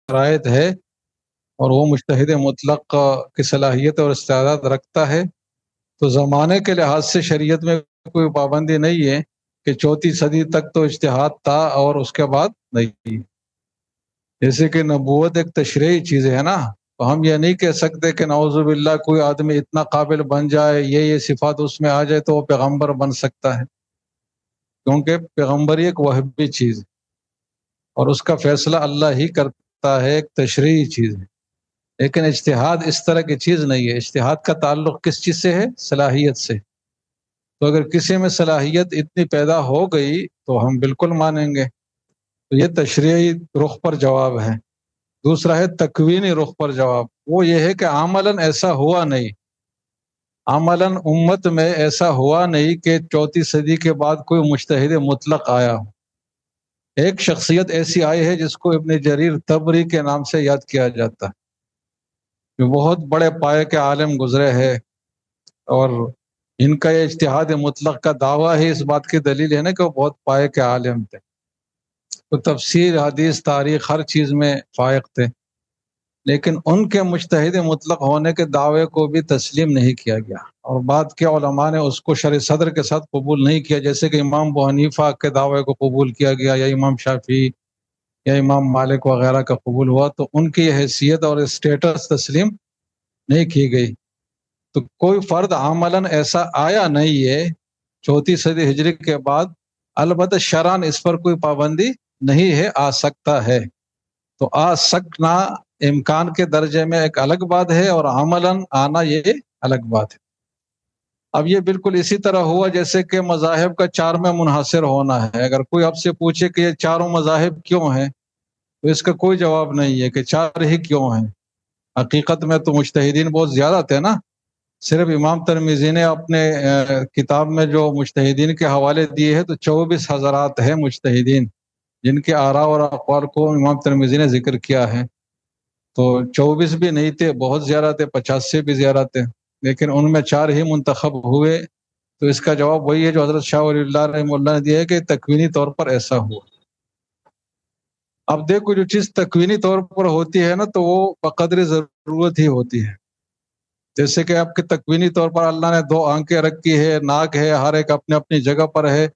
شرائط ہے اور وہ مجتہد مطلق کی صلاحیت اور استعداد رکھتا ہے، تو زمانے کے لحاظ سے شریعت میں کوئی پابندی نہیں ہے کہ 4 صدی تک تو اجتہاد تھا اور اس کے بعد نہیں۔ جیسے کہ نبوت ایک تشریعی چیز ہے نا، تو ہم یہ نہیں کہہ سکتے کہ نعوذ باللہ کوئی آدمی اتنا قابل بن جائے، یہ صفات اس میں آ جائے تو وہ پیغمبر بن سکتا ہے، کیونکہ پیغمبری ایک وہبی چیز ہے اور اس کا فیصلہ اللہ ہی کرتا ہے، ایک تشریعی چیز ہے۔ لیکن اجتہاد اس طرح کی چیز نہیں ہے۔ اجتہاد کا تعلق کس چیز سے ہے؟ صلاحیت سے۔ تو اگر کسی میں صلاحیت اتنی پیدا ہو گئی تو ہم بالکل مانیں گے۔ تو یہ تشریعی رخ پر جواب ہے۔ دوسرا ہے تکوینی رخ پر جواب، وہ یہ ہے کہ عملاً ایسا ہوا نہیں، عملاً امت میں ایسا ہوا نہیں کہ 4 صدی کے بعد کوئی مجتہد مطلق آیا ہو۔ ایک شخصیت ایسی آئی ہے جس کو ابن جریر طبری کے نام سے یاد کیا جاتا ہے، جو بہت بڑے پائے کے عالم گزرے ہیں، اور ان کا یہ اجتہاد مطلق کا دعویٰ ہی اس بات کی دلیل ہے نا کہ وہ بہت پائے کے عالم تھے، تو تفسیر، حدیث، تاریخ ہر چیز میں فائق تھے، لیکن ان کے مجتہد مطلق ہونے کے دعوے کو بھی تسلیم نہیں کیا گیا، اور بعد کے علماء نے اس کو شرح صدر کے ساتھ قبول نہیں کیا، جیسے کہ امام ابو حنیفہ کے دعوے کو قبول کیا گیا، یا امام شافعی یا امام مالک وغیرہ کا قبول ہوا، تو ان کی حیثیت اور اسٹیٹس تسلیم نہیں کی گئی۔ تو کوئی فرد عملاً ایسا آیا نہیں ہے 4 صدی ہجری کے بعد، البتہ شرعاً اس پر کوئی پابندی نہیں ہے، آ سکتا ہے۔ تو آ سکنا امکان کے درجے میں ایک الگ بات ہے، اور عملاً آنا یہ الگ بات ہے۔ اب یہ بالکل اسی طرح ہوا جیسے کہ مذاہب کا 4 میں منحصر ہونا ہے۔ اگر کوئی آپ سے پوچھے کہ یہ 4 مذاہب کیوں ہیں، تو اس کا کوئی جواب نہیں ہے کہ 4 ہی کیوں ہیں۔ حقیقت میں تو مجتہدین بہت زیادہ تھے نا۔ صرف امام ترمذی نے اپنے کتاب میں جو مجتہدین کے حوالے دیے ہیں تو 24 حضرات ہیں مجتہدین، جن کے آراء اور اقوال کو امام ترمذی نے ذکر کیا ہے۔ تو 24 بھی نہیں تھے، بہت زیادہ تھے، 50 سے بھی زیادہ تھے، لیکن ان میں 4 ہی منتخب ہوئے۔ تو اس کا جواب وہی ہے جو حضرت شاہ ولی اللہ رحمہ اللہ نے دیا ہے کہ تکوینی طور پر ایسا ہوا۔ اب دیکھو، جو چیز تکوینی طور پر ہوتی ہے نا تو وہ بقدر ضرورت ہی ہوتی ہے۔ جیسے کہ آپ کے تکوینی طور پر اللہ نے 2 آنکھیں رکھی ہے، ناک ہے، ہر ایک اپنے اپنی جگہ پر ہے،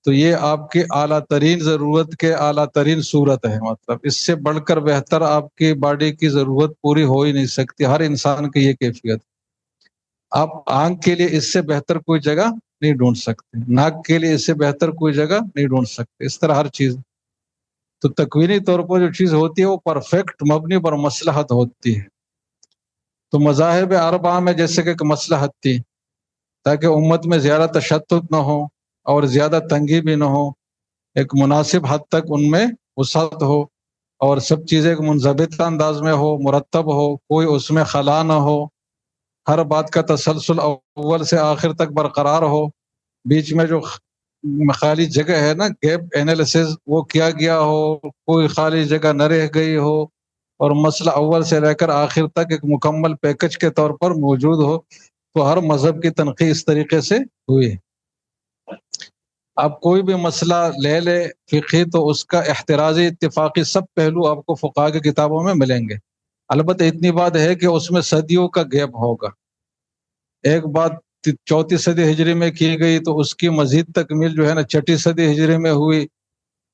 تو یہ آپ کی اعلیٰ ترین ضرورت کے اعلیٰ ترین صورت ہے۔ مطلب اس سے بڑھ کر بہتر آپ کی باڈی کی ضرورت پوری ہو ہی نہیں سکتی، ہر انسان کی یہ کیفیت۔ آپ آنکھ کے لیے اس سے بہتر کوئی جگہ نہیں ڈھونڈ سکتے، ناک کے لیے اس سے بہتر کوئی جگہ نہیں ڈھونڈ سکتے، اس طرح ہر چیز۔ تو تکوینی طور پر جو چیز ہوتی ہے وہ پرفیکٹ مبنی پر مصلحت ہوتی ہے۔ تو مذاہب 4 میں جیسے کہ ایک مصلحت تھی تاکہ امت میں زیادہ تشدد نہ ہو اور زیادہ تنگی بھی نہ ہو، ایک مناسب حد تک ان میں وسعت ہو، اور سب چیزیں ایک منضبط انداز میں ہو، مرتب ہو، کوئی اس میں خلا نہ ہو، ہر بات کا تسلسل اول سے آخر تک برقرار ہو، بیچ میں جو خالی جگہ ہے نا، گیپ انالیسز، وہ کیا گیا ہو، کوئی خالی جگہ نہ رہ گئی ہو، اور مسئلہ اول سے لے کر آخر تک ایک مکمل پیکج کے طور پر موجود ہو۔ تو ہر مذہب کی تنقید اس طریقے سے ہوئی۔ اب کوئی بھی مسئلہ لے لے فقہی، تو اس کا احترازی اتفاقی سب پہلو آپ کو فقہا کی کتابوں میں ملیں گے۔ البتہ اتنی بات ہے کہ اس میں صدیوں کا گیپ ہوگا۔ ایک بات 4 صدی ہجری میں کی گئی تو اس کی مزید تکمیل جو ہے نا 6 صدی ہجری میں ہوئی،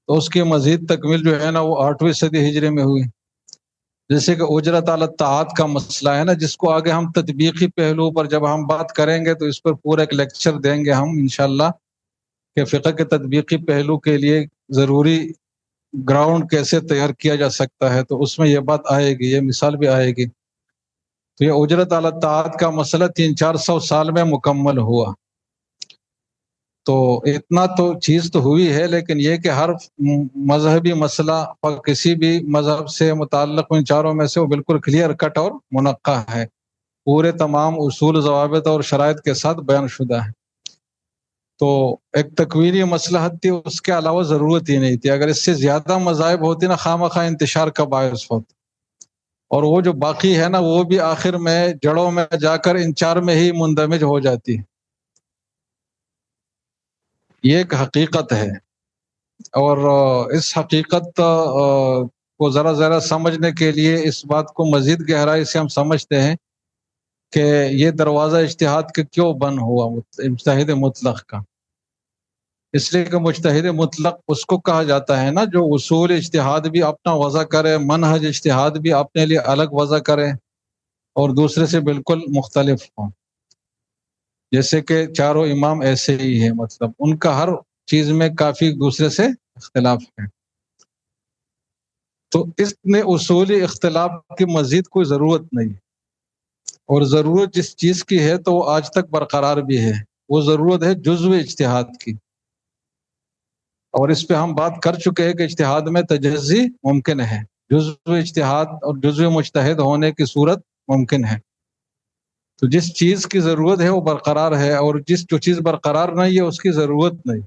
تو اس کی مزید تکمیل جو ہے نا وہ 8ویں صدی ہجری میں ہوئی۔ جیسے کہ اجرت علی الطاعات کا مسئلہ ہے نا، جس کو آگے ہم تطبیقی پہلو پر جب ہم بات کریں گے تو اس پر پورا ایک لیکچر دیں گے ہم انشاءاللہ، کہ فقہ کے تطبیقی پہلو کے لیے ضروری گراؤنڈ کیسے تیار کیا جا سکتا ہے، تو اس میں یہ بات آئے گی، یہ مثال بھی آئے گی۔ تو یہ اجرت علی الطاعات کا مسئلہ 300-400 سال میں مکمل ہوا۔ تو اتنا تو چیز تو ہوئی ہے، لیکن یہ کہ ہر مذہبی مسئلہ اور کسی بھی مذہب سے متعلق ان 4 میں سے وہ بالکل کلیئر کٹ اور منقع ہے، پورے تمام اصول، ضوابط اور شرائط کے ساتھ بیان شدہ ہے۔ تو ایک تکوینی مصلحت تھی، اس کے علاوہ ضرورت ہی نہیں تھی۔ اگر اس سے زیادہ مذاہب ہوتی نا، خواہ انتشار کا باعث ہوتا، اور وہ جو باقی ہے نا وہ بھی آخر میں جڑوں میں جا کر ان 4 میں ہی مندمج ہو جاتی ہے۔ یہ ایک حقیقت ہے، اور اس حقیقت کو ذرا سمجھنے کے لیے اس بات کو مزید گہرائی سے ہم سمجھتے ہیں کہ یہ دروازہ اجتہاد کے کیوں بند ہوا مجتہد مطلق کا. اس لیے کہ مجتہد مطلق اس کو کہا جاتا ہے نا جو اصول اجتہاد بھی اپنا وضع کرے، منہج اجتہاد بھی اپنے لیے الگ وضع کرے اور دوسرے سے بالکل مختلف ہوں. جیسے کہ چاروں امام ایسے ہی ہیں، مطلب ان کا ہر چیز میں کافی دوسرے سے اختلاف ہے. تو اس میں اصولی اختلاف کی مزید کوئی ضرورت نہیں، اور ضرورت جس چیز کی ہے تو وہ آج تک برقرار بھی ہے، وہ ضرورت ہے جزو اجتہاد کی. اور اس پہ ہم بات کر چکے ہیں کہ اجتہاد میں تجزی ممکن ہے، جزو اجتہاد اور جزو مجتہد ہونے کی صورت ممکن ہے. تو جس چیز کی ضرورت ہے وہ برقرار ہے، اور جو چیز برقرار نہیں ہے اس کی ضرورت نہیں.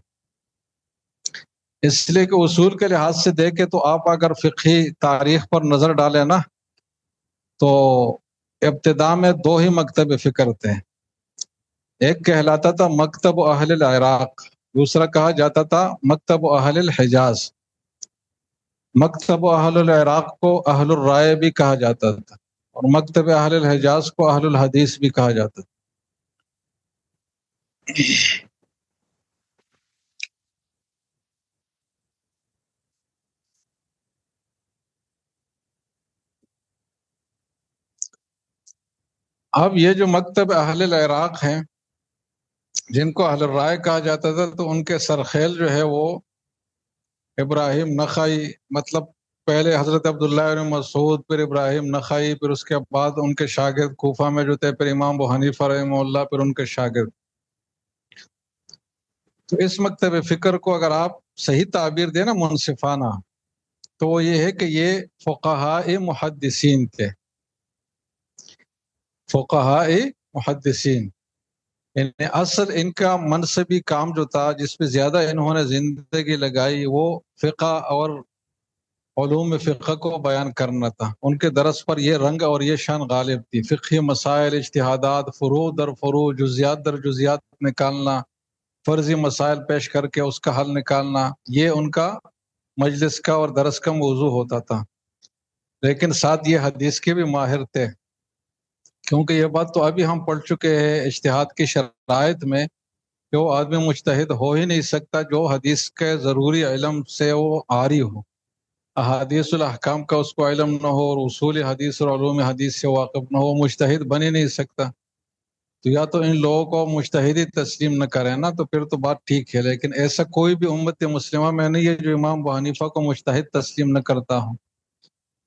اس لیے کہ اصول کے لحاظ سے دیکھیں تو آپ اگر فقہی تاریخ پر نظر ڈالیں نا تو ابتدا میں دو ہی مکتب فکر تھے. ایک کہلاتا تھا مکتب اہل العراق، دوسرا کہا جاتا تھا مکتب اہل الحجاز. مکتب اہل العراق کو اہل الرائے بھی کہا جاتا تھا، اور مکتب اہل الحجاز کو اہل الحدیث بھی کہا جاتا تھا. اب یہ جو مکتب اہل العراق ہیں جن کو اہل الرائے کہا جاتا تھا، تو ان کے سرخیل جو ہے وہ ابراہیم نخعی، مطلب پہلے حضرت عبداللہ بن مسعود، پھر ابراہیم نخعی، پھر اس کے بعد ان کے شاگرد کوفہ میں جو تھے، پھر امام ابو حنیفہ رحمہ اللہ، پھر ان کے شاگرد. تو اس مکتب فکر کو اگر آپ صحیح تعبیر دیں نا منصفانہ، تو وہ یہ ہے کہ یہ فقہاء محدثین تھے. فقہاء محدثین یعنی اصل ان کا منصبی کام جو تھا، جس پہ زیادہ انہوں نے زندگی لگائی، وہ فقہ اور علوم فقہ کو بیان کرنا تھا. ان کے درس پر یہ رنگ اور یہ شان غالب تھی. فقہی مسائل، اجتہادات، فروع در فروع، جزیات در جزیات نکالنا، فرضی مسائل پیش کر کے اس کا حل نکالنا، یہ ان کا مجلس کا اور درس کا موضوع ہوتا تھا. لیکن ساتھ یہ حدیث کے بھی ماہر تھے، کیونکہ یہ بات تو ابھی ہم پڑھ چکے ہیں اجتہاد کی شرائط میں کہ وہ آدمی مجتہد ہو ہی نہیں سکتا جو حدیث کے ضروری علم سے وہ عاری ہو، احادیث الاحکام کا اس کو علم نہ ہو، اور اصول حدیث اور علوم حدیث سے واقف نہ ہو، مجتہد بن ہی نہیں سکتا. تو یا تو ان لوگوں کو مجتہدی تسلیم نہ کریں نا، تو پھر تو بات ٹھیک ہے. لیکن ایسا کوئی بھی امت مسلمہ میں نہیں ہے جو امام ابو حنیفہ کو مجتہد تسلیم نہ کرتا ہوں،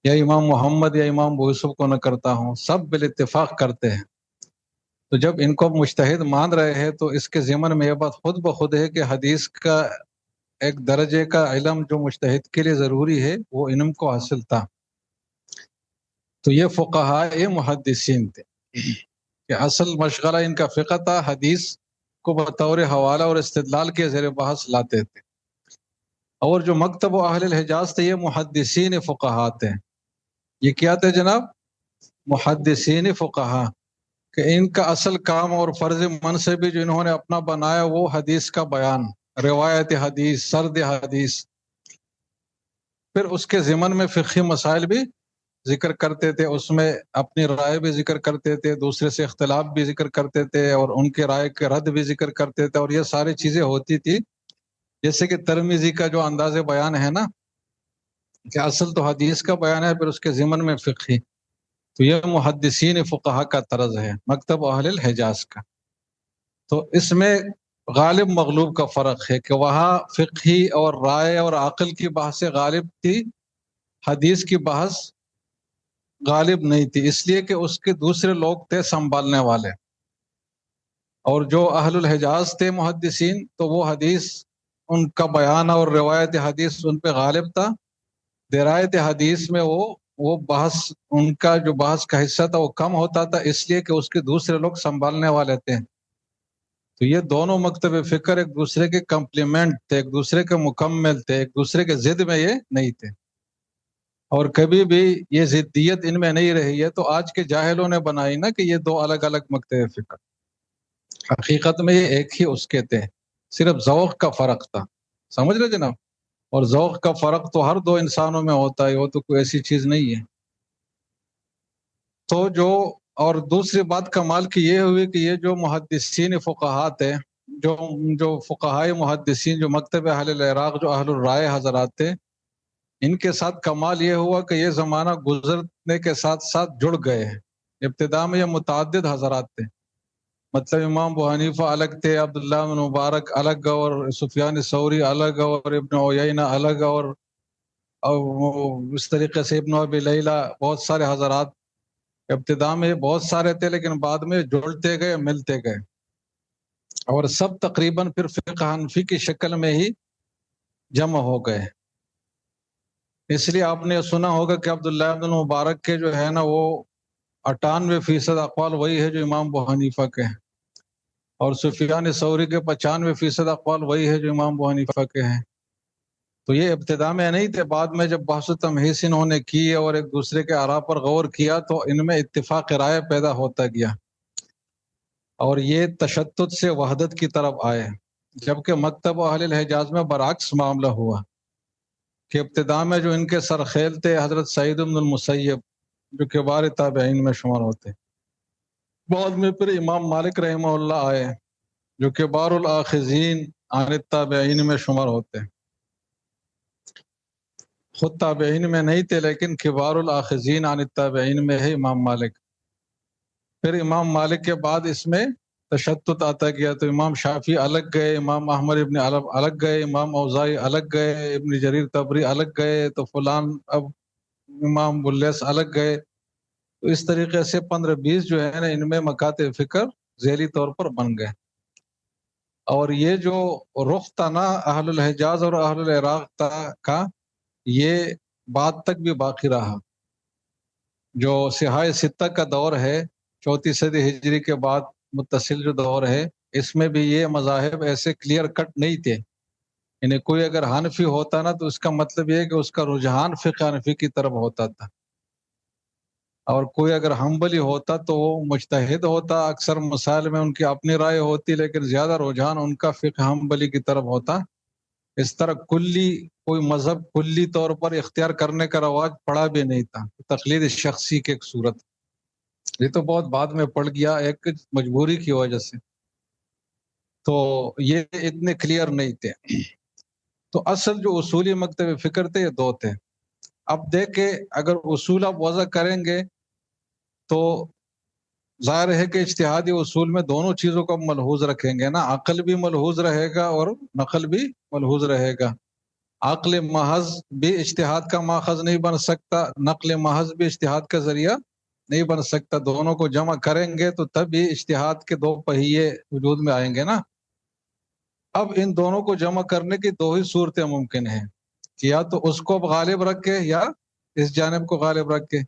یا امام محمد یا امام ابو یوسف کو نہ کرتا ہوں. سب بالاتفاق کرتے ہیں. تو جب ان کو مجتہد مان رہے ہیں تو اس کے ضمن میں یہ بات خود بخود ہے کہ حدیث کا ایک درجے کا علم جو مجتہد کے لیے ضروری ہے وہ علم کو حاصل تھا. تو یہ فقہاء محدثین تھے کہ اصل مشغلہ ان کا فقہ تھا، حدیث کو بطور حوالہ اور استدلال کے زیر بحث لاتے تھے. اور جو مکتب اہل الحجاز تھے یہ محدثین فقہاء تھے. یہ کیا تھے جناب؟ محدثین فقہاء، کہ ان کا اصل کام اور فرض منصبی جو انہوں نے اپنا بنایا وہ حدیث کا بیان، روایت حدیث، سرد حدیث. پھر اس کے ضمن میں فقہی مسائل بھی ذکر کرتے تھے، اس میں اپنی رائے بھی ذکر کرتے تھے، دوسرے سے اختلاف بھی ذکر کرتے تھے، اور ان کے رائے کے رد بھی ذکر کرتے تھے. اور یہ ساری چیزیں ہوتی تھی جیسے کہ ترمذی کا جو انداز بیان ہے نا، کہ اصل تو حدیث کا بیان ہے، پھر اس کے ضمن میں فقہی. تو یہ محدثین فقہا کا طرز ہے، مکتب اہل الحجاز کا. تو اس میں غالب مغلوب کا فرق ہے کہ وہاں فقہی اور رائے اور عقل کی بحث غالب تھی، حدیث کی بحث غالب نہیں تھی، اس لیے کہ اس کے دوسرے لوگ تھے سنبھالنے والے. اور جو اہل الحجاز تھے محدثین، تو وہ حدیث ان کا بیان اور روایت حدیث ان پہ غالب تھا. درایت حدیث میں وہ بحث، ان کا جو بحث کا حصہ تھا وہ کم ہوتا تھا، اس لیے کہ اس کے دوسرے لوگ سنبھالنے والے تھے. تو یہ دونوں مکتب فکر ایک دوسرے کے کمپلیمنٹ تھے، ایک دوسرے کے مکمل تھے، ایک دوسرے کے ضد میں یہ نہیں تھے. اور کبھی بھی یہ ضدیت ان میں نہیں رہی ہے. تو آج کے جاہلوں نے بنائی نا کہ یہ دو الگ الگ مکتب فکر، حقیقت میں یہ ایک ہی اس کے تھے، صرف ذوق کا فرق تھا. سمجھ رہے جناب؟ اور ذوق کا فرق تو ہر دو انسانوں میں ہوتا ہے، وہ تو کوئی ایسی چیز نہیں ہے۔ تو جو اور دوسری بات کمال کی یہ ہوئی کہ یہ جو محدثین فقہات ہیں، جو فقہائے محدثین، جو مکتب اہل العراق، جو اہل الرائے حضرات تھے، ان کے ساتھ کمال یہ ہوا کہ یہ زمانہ گزرنے کے ساتھ ساتھ جڑ گئے ہیں۔ ابتدا میں یہ متعدد حضرات تھے، مطلب امام ابو حنیفہ الگ تھے، عبداللہ بن مبارک الگ، اور سفیان ثوری الگ، اور ابن عیینہ الگ، اور اس طریقے سے ابن ابی لیلہ، بہت سارے حضرات ابتدا میں بہت سارے تھے، لیکن بعد میں جڑتے گئے، ملتے گئے، اور سب تقریباً پھر فقہ حنفی کی شکل میں ہی جمع ہو گئے۔ اس لیے آپ نے سنا ہوگا کہ عبداللہ بن مبارک کے جو ہے نا وہ 98% اقوال وہی ہے جو امام ابو حنیفہ کے ہیں، اور سفیان ثوری کے 95% اقوال وہی ہے جو امام ابو حنیفہ کے ہیں۔ تو یہ ابتدا میں نہیں تھے، بعد میں جب بحث و تمہیس انہوں نے کی اور ایک دوسرے کے آراء پر غور کیا تو ان میں اتفاق رائے پیدا ہوتا گیا، اور یہ تشدد سے وحدت کی طرف آئے، جبکہ مکتب اہل الحجاز میں برعکس معاملہ ہوا کہ ابتدا میں جو ان کے سرخیل تھے حضرت سعید بن المسیب، جو کبار تابعین میں شمار ہوتے، بعد میں پھر امام مالک رحمہ اللہ آئے جو کبار الاخذین عن التابعین میں شمار ہوتے، خود تابعین میں نہیں تھے لیکن کبار الاخذین عن التابعین میں ہے امام مالک۔ پھر امام مالک کے بعد اس میں تشدد آتا گیا، تو امام شافعی الگ گئے، امام احمد ابن الگ گئے، امام اوزاعی الگ گئے، ابن جریر طبری الگ گئے، تو فلان اب امام بلیس الگ گئے۔ تو اس طریقے سے 15-20 جو ہے نا ان میں مکاتب فکر ذیلی طور پر بن گئے، اور یہ جو رخ تھا نا اہل الحجاز اور اہل العراق کا، یہ بعد تک بھی باقی رہا۔ جو صحائے ستہ کا دور ہے، 34 صدی ہجری کے بعد متصل جو دور ہے، اس میں بھی یہ مذاہب ایسے کلیئر کٹ نہیں تھے، یعنی کوئی اگر حنفی ہوتا نا تو اس کا مطلب یہ ہے کہ اس کا رجحان فقہ حنفی کی طرف ہوتا تھا، اور کوئی اگر حنبلی ہوتا تو وہ مجتہد ہوتا، اکثر مسائل میں ان کی اپنی رائے ہوتی، لیکن زیادہ رجحان ان کا فقہ حنبلی کی طرف ہوتا۔ اس طرح کوئی مذہب کلی طور پر اختیار کرنے کا رواج پڑا بھی نہیں تھا، تقلید شخصی کی ایک صورت، یہ تو بہت بعد میں پڑ گیا ایک مجبوری کی وجہ سے، تو یہ اتنے کلیئر نہیں تھے۔ تو اصل جو اصولی مکتب فکر تھے یہ دو تھے۔ اب دیکھیں اگر اصول آپ وضع کریں گے تو ظاہر ہے کہ اجتہادی اصول میں دونوں چیزوں کو ملحوظ رکھیں گے نا، عقل بھی ملحوظ رہے گا اور نقل بھی ملحوظ رہے گا۔ عقل محض بھی اجتہاد کا ماخذ نہیں بن سکتا، نقل محض بھی اجتہاد کا ذریعہ نہیں بن سکتا، دونوں کو جمع کریں گے تو تب بھی اجتہاد کے دو پہیے وجود میں آئیں گے نا۔ اب ان دونوں کو جمع کرنے کی دو ہی صورتیں ممکن ہیں، کہ یا تو اس کو غالب رکھ کے یا اس جانب کو غالب رکھ کے،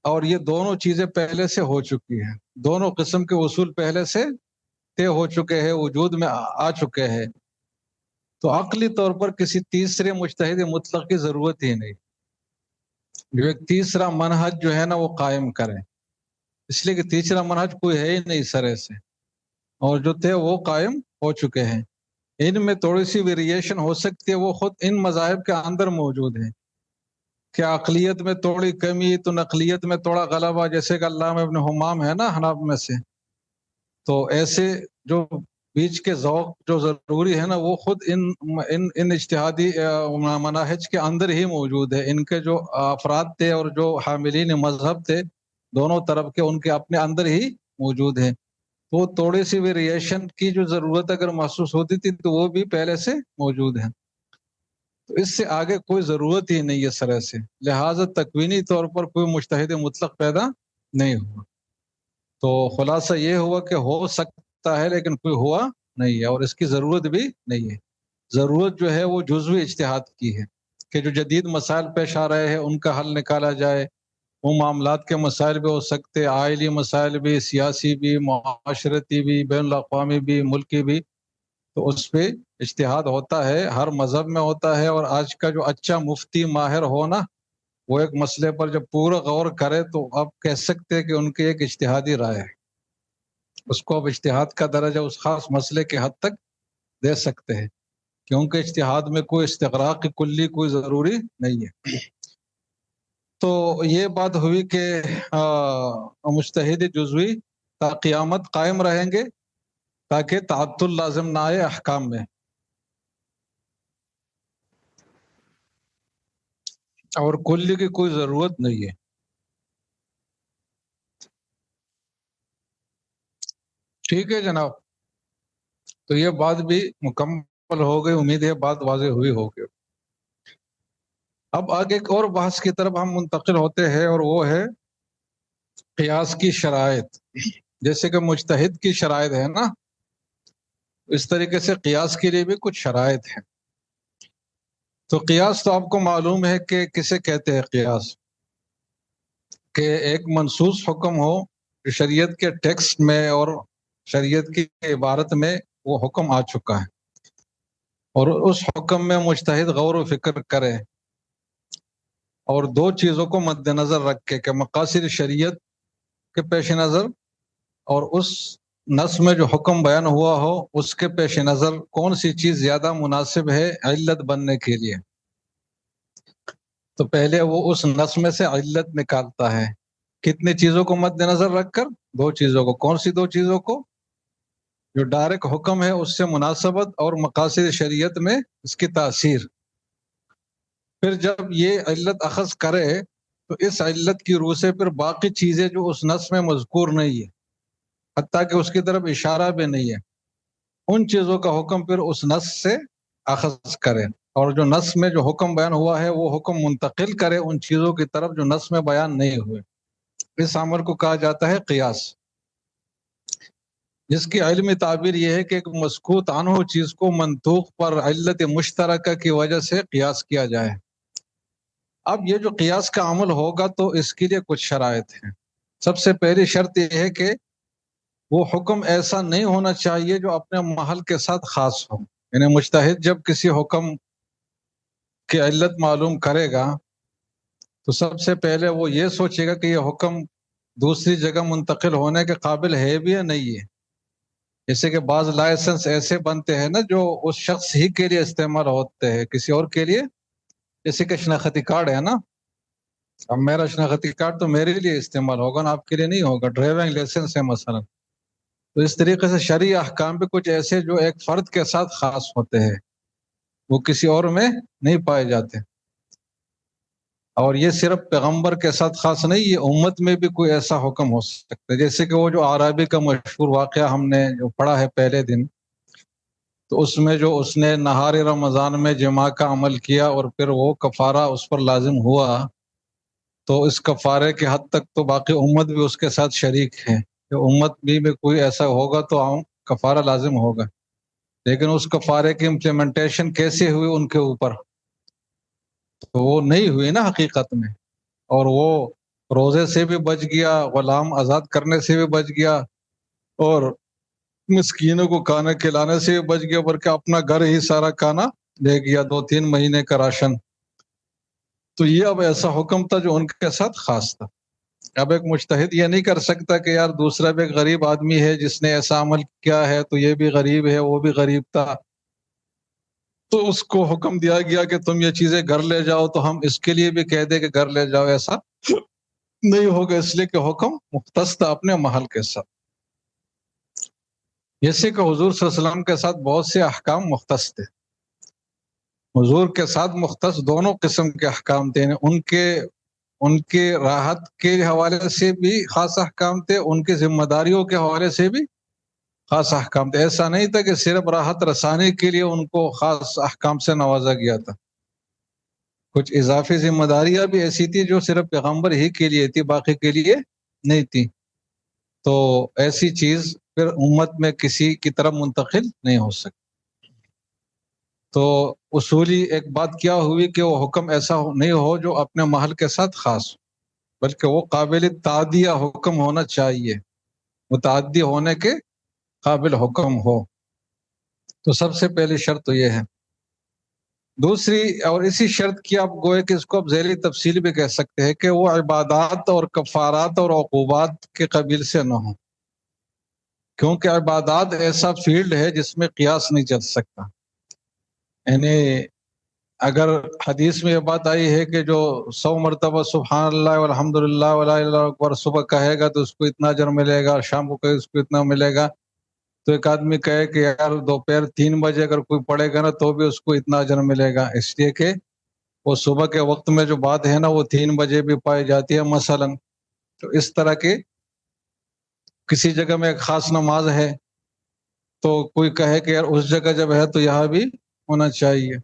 اور یہ دونوں چیزیں پہلے سے ہو چکی ہیں، دونوں قسم کے اصول پہلے سے طے ہو چکے ہیں، وجود میں آ چکے ہیں، تو عقلی طور پر کسی تیسرے مجتہد مطلق کی ضرورت ہی نہیں، جو ایک تیسرا منہج جو ہے نا وہ قائم کرے، اس لیے کہ تیسرا منہج کوئی ہے ہی نہیں سرے سے، اور جو تھے وہ قائم ہو چکے ہیں۔ ان میں تھوڑی سی ویریشن ہو سکتی ہے، وہ خود ان مذاہب کے اندر موجود ہے، کہ عقلیت میں تھوڑی کمی تو نقلیت میں تھوڑا غلبہ، جیسے کہ علامہ ابن حمام ہے نا حناب میں سے، تو ایسے جو بیچ کے ذوق جو ضروری ہے نا وہ خود ان اجتہادی مناہج کے اندر ہی موجود ہے، ان کے جو افراد تھے اور جو حاملین مذہب تھے دونوں طرف کے، ان کے اپنے اندر ہی موجود ہے، تو تھوڑی سی ویریشن کی جو ضرورت اگر محسوس ہوتی تھی تو وہ بھی پہلے سے موجود ہے، تو اس سے آگے کوئی ضرورت ہی نہیں ہے سرے سے، لہٰذا تکوینی طور پر کوئی مجتہد مطلق پیدا نہیں ہوا۔ تو خلاصہ یہ ہوا کہ ہو سکتا ہے لیکن کوئی ہوا نہیں ہے، اور اس کی ضرورت بھی نہیں ہے۔ ضرورت جو ہے وہ جزوی اجتہاد کی ہے، کہ جو جدید مسائل پیش آ رہے ہیں ان کا حل نکالا جائے، وہ معاملات کے مسائل بھی ہو سکتے، آئلی مسائل بھی، سیاسی بھی، معاشرتی بھی، بین الاقوامی بھی، ملکی بھی، تو اس پہ اجتہاد ہوتا ہے، ہر مذہب میں ہوتا ہے، اور آج کا جو اچھا مفتی ماہر ہو نا وہ ایک مسئلے پر جب پورا غور کرے تو آپ کہہ سکتے ہیں کہ ان کی ایک اجتہادی رائے ہے، اس کو اب اجتہاد کا درجہ اس خاص مسئلے کے حد تک دے سکتے ہیں۔ کیونکہ اجتہاد میں کوئی استغراق کلی کوئی ضروری نہیں ہے۔ تو یہ بات ہوئی کہ مجتہد جزوی تا قیامت قائم رہیں گے تاکہ تعطل لازم نہ آئے احکام میں، اور کلی کی کوئی ضرورت نہیں ہے۔ ٹھیک ہے جناب، تو یہ بات بھی مکمل ہو گئی، امید ہے بات واضح ہوئی ہوگی۔ اب آگے ایک اور بحث کی طرف ہم منتقل ہوتے ہیں، اور وہ ہے قیاس کی شرائط۔ جیسے کہ مجتہد کی شرائط ہے نا، اس طریقے سے قیاس کے لیے بھی کچھ شرائط ہیں۔ تو قیاس تو آپ کو معلوم ہے کہ کسے کہتے ہیں قیاس، کہ ایک منصوص حکم ہو جو شریعت کے ٹیکسٹ میں اور شریعت کی عبارت میں وہ حکم آ چکا ہے، اور اس حکم میں مجتہد غور و فکر کرے، اور دو چیزوں کو مد نظر رکھ کے، کہ مقاصد شریعت کے پیش نظر اور اس نص میں جو حکم بیان ہوا ہو اس کے پیش نظر کون سی چیز زیادہ مناسب ہے علت بننے کے لیے، تو پہلے وہ اس نص میں سے علت نکالتا ہے۔ کتنی چیزوں کو مد نظر رکھ کر؟ دو چیزوں کو۔ کون سی دو چیزوں کو؟ جو ڈائریکٹ حکم ہے اس سے مناسبت، اور مقاصد شریعت میں اس کی تاثیر۔ پھر جب یہ علت اخذ کرے تو اس علت کی روح سے پھر باقی چیزیں جو اس نص میں مذکور نہیں ہے، حتیٰ کہ اس کی طرف اشارہ بھی نہیں ہے، ان چیزوں کا حکم پھر اس نص سے اخذ کرے، اور جو نص میں جو حکم بیان ہوا ہے وہ حکم منتقل کرے ان چیزوں کی طرف جو نص میں بیان نہیں ہوئے۔ اس عمل کو کہا جاتا ہے قیاس، جس کی علمی تعبیر یہ ہے کہ ایک مسکوت عنہ چیز کو منطوق پر علت مشترکہ کی وجہ سے قیاس کیا جائے۔ اب یہ جو قیاس کا عمل ہوگا تو اس کے لیے کچھ شرائط ہیں۔ سب سے پہلی شرط یہ ہے کہ وہ حکم ایسا نہیں ہونا چاہیے جو اپنے محل کے ساتھ خاص ہو، یعنی مجتہد جب کسی حکم کی علت معلوم کرے گا تو سب سے پہلے وہ یہ سوچے گا کہ یہ حکم دوسری جگہ منتقل ہونے کے قابل ہے بھی یا نہیں ہے۔ جیسے کہ بعض لائسنس ایسے بنتے ہیں نا جو اس شخص ہی کے لیے استعمال ہوتے ہیں، کسی اور کے لیے، جیسے کہ شناختی کارڈ ہے نا، اب میرا شناختی کارڈ تو میرے لیے استعمال ہوگا نا، آپ کے لیے نہیں ہوگا۔ ڈرائیونگ لائسنس ہے مثلا، تو اس طریقے سے شرعی احکام بھی کچھ ایسے جو ایک فرد کے ساتھ خاص ہوتے ہیں، وہ کسی اور میں نہیں پائے جاتے، اور یہ صرف پیغمبر کے ساتھ خاص نہیں، یہ امت میں بھی کوئی ایسا حکم ہو سکتا ہے۔ جیسے کہ وہ جو اعرابی کا مشہور واقعہ ہم نے جو پڑھا ہے پہلے دن، تو اس میں جو اس نے نہار رمضان میں جماع کا عمل کیا اور پھر وہ کفارہ اس پر لازم ہوا، تو اس کفارے کے حد تک تو باقی امت بھی اس کے ساتھ شریک ہے، کہ امت بھی کوئی ایسا ہوگا تو کفارہ لازم ہوگا، لیکن اس کفارے کی امپلیمنٹیشن کیسے ہوئی ان کے اوپر، تو وہ نہیں ہوئی نا حقیقت میں، اور وہ روزے سے بھی بچ گیا، غلام آزاد کرنے سے بھی بچ گیا، اور مسکینوں کو کھانا کھلانے سے بھی بچ گیا، بلکہ اپنا گھر ہی سارا کھانا لے گیا، 2-3 مہینے کا راشن۔ تو یہ اب ایسا حکم تھا جو ان کے ساتھ خاص تھا۔ اب ایک مجتہد یہ نہیں کر سکتا کہ یار دوسرا بھی ایک غریب آدمی ہے جس نے ایسا عمل کیا ہے تو یہ بھی غریب ہے، وہ بھی غریب تھا، تو اس کو حکم دیا گیا کہ تم یہ چیزیں گھر لے جاؤ، تو ہم اس کے لیے بھی کہہ دیں کہ گھر لے جاؤ، ایسا نہیں ہوگا، اس لیے کہ حکم مختص تھا اپنے محل کے ساتھ۔ جیسے کہ حضور صلی اللہ علیہ وسلم کے ساتھ بہت سے احکام مختص تھے، حضور کے ساتھ مختص دونوں قسم کے احکام تھے، ان کے راحت کے حوالے سے بھی خاص احکام تھے، ان کی ذمہ داریوں کے حوالے سے بھی خاص احکام تھے۔ ایسا نہیں تھا کہ صرف راحت رسانے کے لیے ان کو خاص احکام سے نوازا گیا تھا، کچھ اضافی ذمہ داریاں بھی ایسی تھی جو صرف پیغمبر ہی کے لیے تھی، باقی کے لیے نہیں تھی، تو ایسی چیز پھر امت میں کسی کی طرف منتقل نہیں ہو سکتی۔ تو اصولی ایک بات کیا ہوئی کہ وہ حکم ایسا نہیں ہو جو اپنے محل کے ساتھ خاص ہو، بلکہ وہ قابل تعدیہ حکم ہونا چاہیے، متعدی ہونے کے قابل حکم ہو۔ تو سب سے پہلی شرط تو یہ ہے۔ دوسری، اور اسی شرط کی آپ گوئے کہ اس کو آپ ذیلی تفصیل بھی کہہ سکتے ہیں، کہ وہ عبادات اور کفارات اور عقوبات کے قبیل سے نہ ہوں، کیونکہ عبادات ایسا فیلڈ ہے جس میں قیاس نہیں چل سکتا، یعنی اگر حدیث میں یہ بات آئی ہے کہ جو 100 مرتبہ سبحان اللہ والحمد للہ ولا الہ الا اکبر صبح کہے گا تو اس کو اتنا اجر ملے گا، اور شام کو کہے اس کو اتنا ملے گا، تو ایک آدمی کہے کہ یار دوپہر 3 بجے اگر کوئی پڑھے گا نا تو بھی اس کو اتنا اجر ملے گا، اس لیے کہ وہ صبح کے وقت میں جو بات ہے نا وہ 3 بجے بھی پائی جاتی ہے مثلا. تو اس طرح کے کسی جگہ میں ایک خاص نماز ہے تو کوئی کہے کہ یار اس جگہ جب ہے تو یہاں بھی ہونا چاہیے.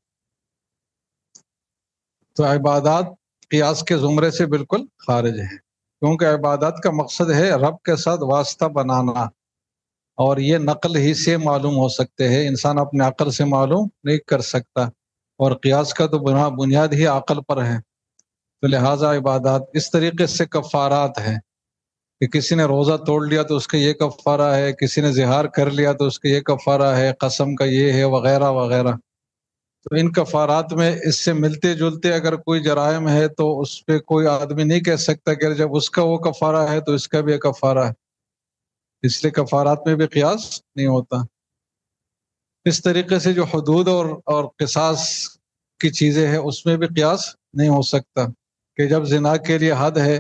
تو عبادات قیاس کے زمرے سے بالکل خارج ہے، کیونکہ عبادات کا مقصد ہے رب کے ساتھ واسطہ بنانا، اور یہ نقل ہی سے معلوم ہو سکتے ہیں، انسان اپنے عقل سے معلوم نہیں کر سکتا، اور قیاس کا تو بنیاد ہی عقل پر ہے. تو لہٰذا عبادات اس طریقے سے کفارات ہیں کہ کسی نے روزہ توڑ لیا تو اس کا یہ کفارہ ہے، کسی نے زہار کر لیا تو اس کا یہ کفارہ ہے، قسم کا یہ ہے، وغیرہ وغیرہ. تو ان کفارات میں اس سے ملتے جلتے اگر کوئی جرائم ہے تو اس پہ کوئی آدمی نہیں کہہ سکتا کہ جب اس کا وہ کفارہ ہے تو اس کا بھی ایک کفارہ ہے، اس لیے کفارات میں بھی قیاس نہیں ہوتا. اس طریقے سے جو حدود اور قصاص کی چیزیں ہیں اس میں بھی قیاس نہیں ہو سکتا کہ جب زنا کے لیے حد ہے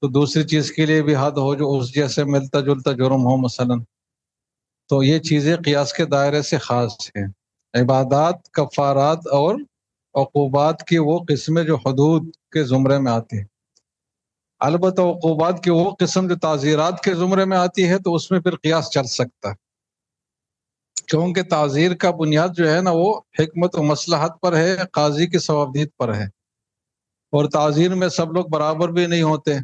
تو دوسری چیز کے لیے بھی حد ہو جو اس جیسے ملتا جلتا جرم ہو مثلا. تو یہ چیزیں قیاس کے دائرے سے خاص ہیں. عبادات، کفارات اور عقوبات کی وہ قسمیں جو حدود کے زمرے میں آتی ہیں. البتہ عقوبات کی وہ قسم جو تعزیرات کے زمرے میں آتی ہے تو اس میں پھر قیاس چل سکتا ہے، کیونکہ تعزیر کا بنیاد جو ہے نا وہ حکمت و مصلحت پر ہے، قاضی کی ثوابدید پر ہے، اور تعزیر میں سب لوگ برابر بھی نہیں ہوتے.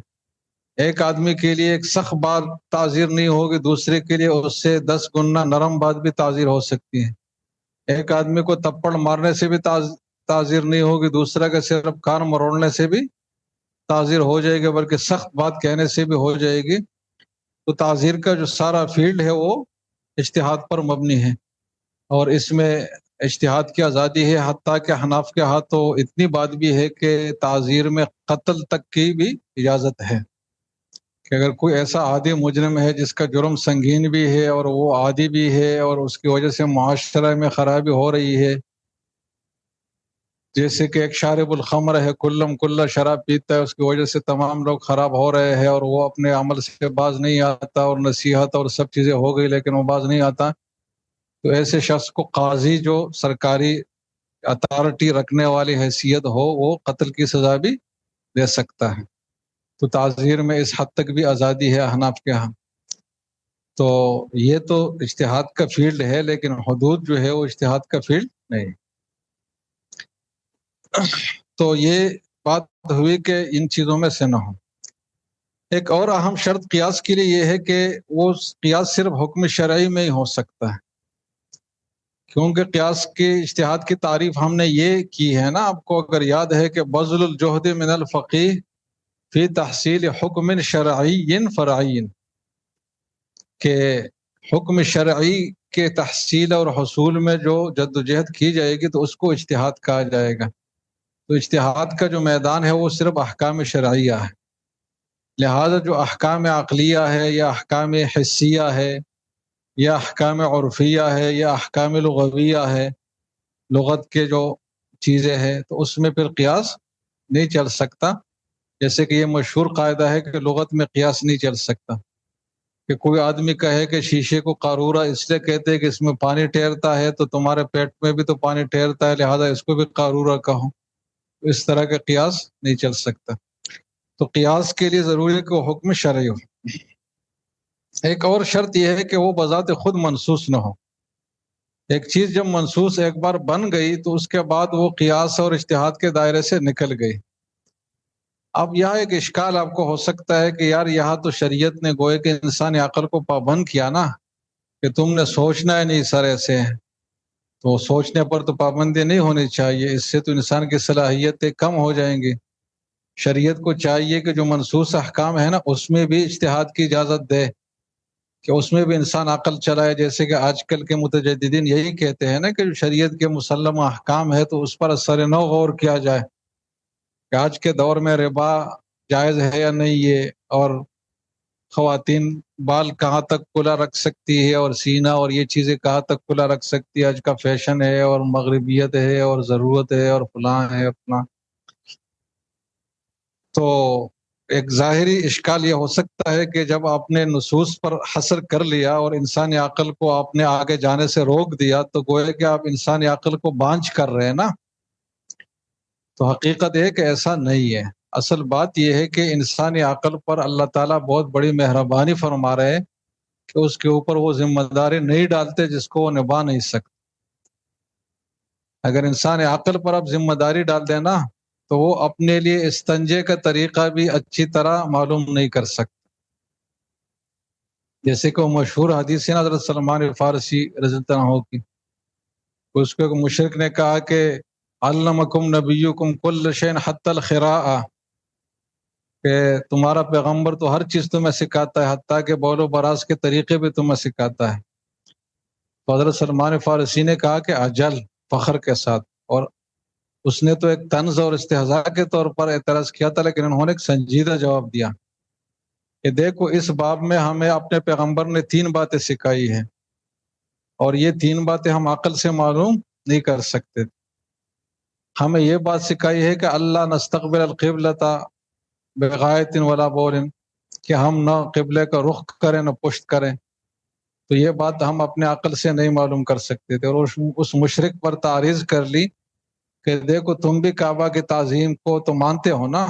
ایک آدمی کے لیے ایک سخت بات تعزیر نہیں ہوگی، دوسرے کے لیے اس سے 10 گنا نرم بات بھی تعزیر ہو سکتی ہے. ایک آدمی کو تپڑ مارنے سے بھی تعزیر نہیں ہوگی، دوسرا کا صرف کان مروڑنے سے بھی تعزیر ہو جائے گی، بلکہ سخت بات کہنے سے بھی ہو جائے گی. تو تعزیر کا جو سارا فیلڈ ہے وہ اجتہاد پر مبنی ہے، اور اس میں اجتہاد کی آزادی ہے. حتیٰ کہ حناف کے ہاں تو اتنی بات بھی ہے کہ تعزیر میں قتل تک کی بھی اجازت ہے، کہ اگر کوئی ایسا عادی مجرم ہے جس کا جرم سنگین بھی ہے اور وہ عادی بھی ہے اور اس کی وجہ سے معاشرہ میں خرابی ہو رہی ہے، جیسے کہ ایک شارب الخمر ہے، کلہ شراب پیتا ہے، اس کی وجہ سے تمام لوگ خراب ہو رہے ہیں اور وہ اپنے عمل سے باز نہیں آتا، اور نصیحت اور سب چیزیں ہو گئی لیکن وہ باز نہیں آتا، تو ایسے شخص کو قاضی جو سرکاری اتھارٹی رکھنے والی حیثیت ہو وہ قتل کی سزا بھی دے سکتا ہے. تو تعزیر میں اس حد تک بھی آزادی ہے احناف کے ہاں. تو یہ تو اجتہاد کا فیلڈ ہے، لیکن حدود جو ہے وہ اجتہاد کا فیلڈ نہیں. تو یہ بات ہوئی کہ ان چیزوں میں سے نہ ہو. ایک اور اہم شرط قیاس کے لیے یہ ہے کہ وہ قیاس صرف حکم شرعی میں ہی ہو سکتا ہے، کیونکہ قیاس کے اجتہاد کی تعریف ہم نے یہ کی ہے نا، آپ کو اگر یاد ہے کہ بذل الجہد من الفقیہ فی تحصیل حکم شرعی فرعی، کہ حکم شرعی کے تحصیل اور حصول میں جو جد و جہد کی جائے گی تو اس کو اجتہاد کہا جائے گا. تو اجتہاد کا جو میدان ہے وہ صرف احکام شرعیہ ہے، لہذا جو احکام عقلیہ ہے یا احکام حسیہ ہے یا احکام عرفیہ ہے یا احکام لغویہ ہے، لغت کے جو چیزیں ہیں، تو اس میں پھر قیاس نہیں چل سکتا. جیسے کہ یہ مشہور قاعدہ ہے کہ لغت میں قیاس نہیں چل سکتا، کہ کوئی آدمی کہے کہ شیشے کو قارورہ اس لیے کہتے ہیں کہ اس میں پانی ٹھہرتا ہے تو تمہارے پیٹ میں بھی تو پانی ٹھہرتا ہے، لہذا اس کو بھی قارورہ کہو. اس طرح کا قیاس نہیں چل سکتا. تو قیاس کے لیے ضروری ہے کہ وہ حکم شرعی ہو. ایک اور شرط یہ ہے کہ وہ بذات خود منسوس نہ ہو. ایک چیز جب منسوس ایک بار بن گئی تو اس کے بعد وہ قیاس اور اجتہاد کے دائرے سے نکل گئی. اب یہاں ایک اشکال آپ کو ہو سکتا ہے کہ یار یہاں تو شریعت نے گوئے کہ انسانی عقل کو پابند کیا نا، کہ تم نے سوچنا ہے نہیں سر ایسے، تو سوچنے پر تو پابندی نہیں ہونی چاہیے، اس سے تو انسان کی صلاحیتیں کم ہو جائیں گی. شریعت کو چاہیے کہ جو منسوس احکام ہے نا اس میں بھی اجتہاد کی اجازت دے، کہ اس میں بھی انسان عقل چلائے. جیسے کہ آج کل کے متجددین یہی کہتے ہیں نا کہ جو شریعت کے مسلمہ احکام ہے تو اس پر اثر نو غور کیا جائے، کہ آج کے دور میں ربا جائز ہے یا نہیں ہے، اور خواتین بال کہاں تک کھلا رکھ سکتی ہے اور سینہ اور یہ چیزیں کہاں تک کھلا رکھ سکتی ہے، آج کا فیشن ہے اور مغربیت ہے اور ضرورت ہے اور فلاں ہے اپنا. تو ایک ظاہری اشکال یہ ہو سکتا ہے کہ جب آپ نے نصوص پر حصر کر لیا اور انسانی عقل کو آپ نے آگے جانے سے روک دیا تو گویا کہ آپ انسانی عقل کو بانجھ کر رہے ہیں نا. تو حقیقت ہے کہ ایسا نہیں ہے. اصل بات یہ ہے کہ انسانی عقل پر اللہ تعالیٰ بہت بڑی مہربانی فرما رہے ہیں کہ اس کے اوپر وہ ذمہ داری نہیں ڈالتے جس کو وہ نبھا نہیں سکتے. اگر انسان عقل پر اب ذمہ داری ڈال دینا تو وہ اپنے لیے استنجے کا طریقہ بھی اچھی طرح معلوم نہیں کر سکتا. جیسے کہ وہ مشہور حدیث ہے نا حضرت سلمان فارسی رضی اللہ عنہ کی، اس کو ایک مشرک نے کہا کہ علمکم نبیکم کل شیء حتی الخراء، کہ تمہارا پیغمبر تو ہر چیز تمہیں سکھاتا ہے حتیٰ کہ بول و براز کے طریقے بھی تمہیں سکھاتا ہے. تو حضرت سلمان فارسی نے کہا کہ اجل، فخر کے ساتھ. اور اس نے تو ایک طنز اور استہزاء کے طور پر اعتراض کیا تھا، لیکن انہوں نے ایک سنجیدہ جواب دیا کہ دیکھو اس باب میں ہمیں اپنے پیغمبر نے 3 باتیں سکھائی ہیں اور یہ 3 باتیں ہم عقل سے معلوم نہیں کر سکتے. ہمیں یہ بات سکھائی ہے کہ اللہ نستقبل القبلۃ بغایۃ ولا بول، کہ ہم نہ قبلے کا رخ کریں نہ پشت کریں. تو یہ بات ہم اپنے عقل سے نہیں معلوم کر سکتے تھے. اور اس مشرک پر تعریض کر لی کہ دیکھو تم بھی کعبہ کی تعظیم کو تو مانتے ہو نا،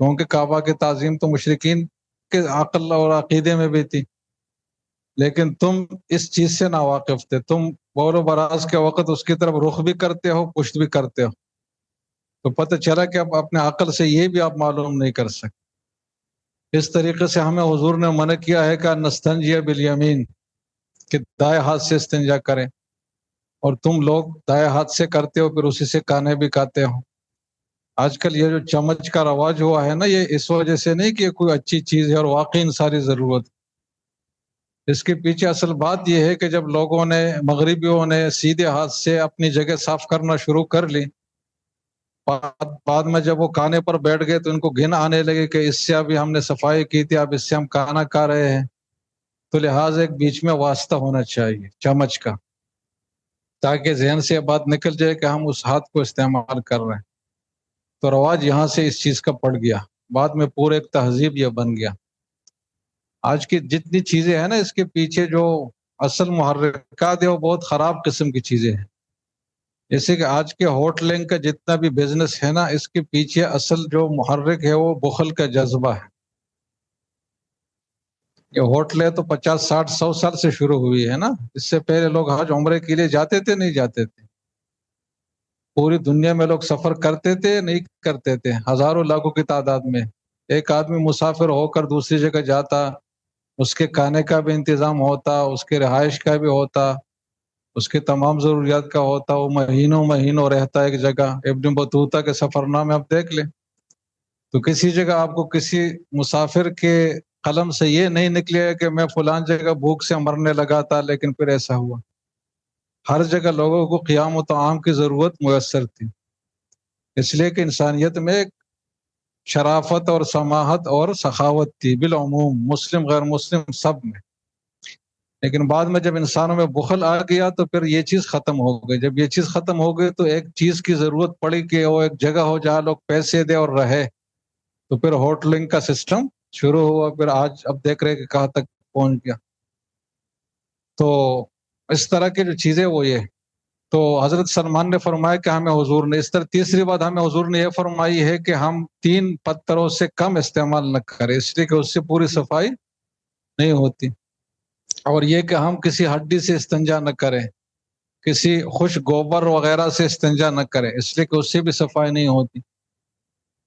کیونکہ کعبہ کی تعظیم تو مشرکین کے عقل اور عقیدے میں بھی تھی، لیکن تم اس چیز سے ناواقف تھے. تم بول و براز کے وقت اس کی طرف رخ بھی کرتے ہو، پشت بھی کرتے ہو. تو پتہ چلا کہ اب اپنے عقل سے یہ بھی آپ معلوم نہیں کر سکتے. اس طریقے سے ہمیں حضور نے منع کیا ہے کہ نستنجی بالیمین، کہ دائیں ہاتھ سے استنجا کریں، اور تم لوگ دائیں ہاتھ سے کرتے ہو پھر اسی سے کانے بھی کھاتے ہو. آج کل یہ جو چمچ کا رواج ہوا ہے نا، یہ اس وجہ سے نہیں کہ کوئی اچھی چیز ہے اور واقعی انسانی ضرورت. اس کے پیچھے اصل بات یہ ہے کہ جب لوگوں نے، مغربیوں نے سیدھے ہاتھ سے اپنی جگہ صاف کرنا شروع کر لی، بعد میں جب وہ کھانے پر بیٹھ گئے تو ان کو گھن آنے لگے کہ اس سے ابھی ہم نے صفائی کی تھی، اب اس سے ہم کھانا کھا رہے ہیں. تو لہٰذا ایک بیچ میں واسطہ ہونا چاہیے چمچ کا، تاکہ ذہن سے یہ بات نکل جائے کہ ہم اس ہاتھ کو استعمال کر رہے ہیں. تو رواج یہاں سے اس چیز کا پڑ گیا، بعد میں پورے ایک تہذیب یہ بن گیا. آج کی جتنی چیزیں ہیں نا، اس کے پیچھے جو اصل محرکات ہے وہ بہت خراب قسم کی چیزیں ہیں. جیسے کہ آج کے ہوٹلنگ کا جتنا بھی بزنس ہے نا، اس کے پیچھے اصل جو محرک ہے وہ بخل کا جذبہ ہے. یہ ہوٹلیں تو 50 60 100 سال سے شروع ہوئی ہے نا. اس سے پہلے لوگ حج عمرے کے لیے جاتے تھے نہیں جاتے تھے؟ پوری دنیا میں لوگ سفر کرتے تھے نہیں کرتے تھے؟ ہزاروں لاکھوں کی تعداد میں. ایک آدمی مسافر ہو کر دوسری جگہ جاتا، اس کے کھانے کا بھی انتظام ہوتا، اس کے رہائش کا بھی ہوتا، اس کے تمام ضروریات کا ہوتا. وہ مہینوں مہینوں رہتا ایک جگہ. ابن بطوطہ کے سفر نامے آپ دیکھ لیں تو کسی جگہ آپ کو کسی مسافر کے قلم سے یہ نہیں نکلے کہ میں فلان جگہ بھوک سے مرنے لگا تھا لیکن پھر ایسا ہوا. ہر جگہ لوگوں کو قیام و طعام کی ضرورت میسر تھی، اس لیے کہ انسانیت میں ایک شرافت اور سماحت اور سخاوت تھی بالعموم، مسلم غیر مسلم سب میں. لیکن بعد میں جب انسانوں میں بخل آ گیا تو پھر یہ چیز ختم ہو گئی. جب یہ چیز ختم ہو گئی تو ایک چیز کی ضرورت پڑی کہ وہ ایک جگہ ہو جہاں لوگ پیسے دے اور رہے، تو پھر ہوٹلنگ کا سسٹم شروع ہوا. پھر آج اب دیکھ رہے کہ کہاں تک پہنچ گیا. تو اس طرح کی جو چیزیں وہ یہ، تو حضرت سلمان نے فرمایا کہ ہمیں حضور نے اس طرح. تیسری بات ہمیں حضور نے یہ فرمائی ہے کہ ہم 3 پتھروں سے کم استعمال نہ کریں، اس لیے کہ اس سے پوری صفائی نہیں ہوتی. اور یہ کہ ہم کسی ہڈی سے استنجا نہ کریں، کسی خوش گوبر وغیرہ سے استنجا نہ کریں، اس لیے کہ اس سے بھی صفائی نہیں ہوتی.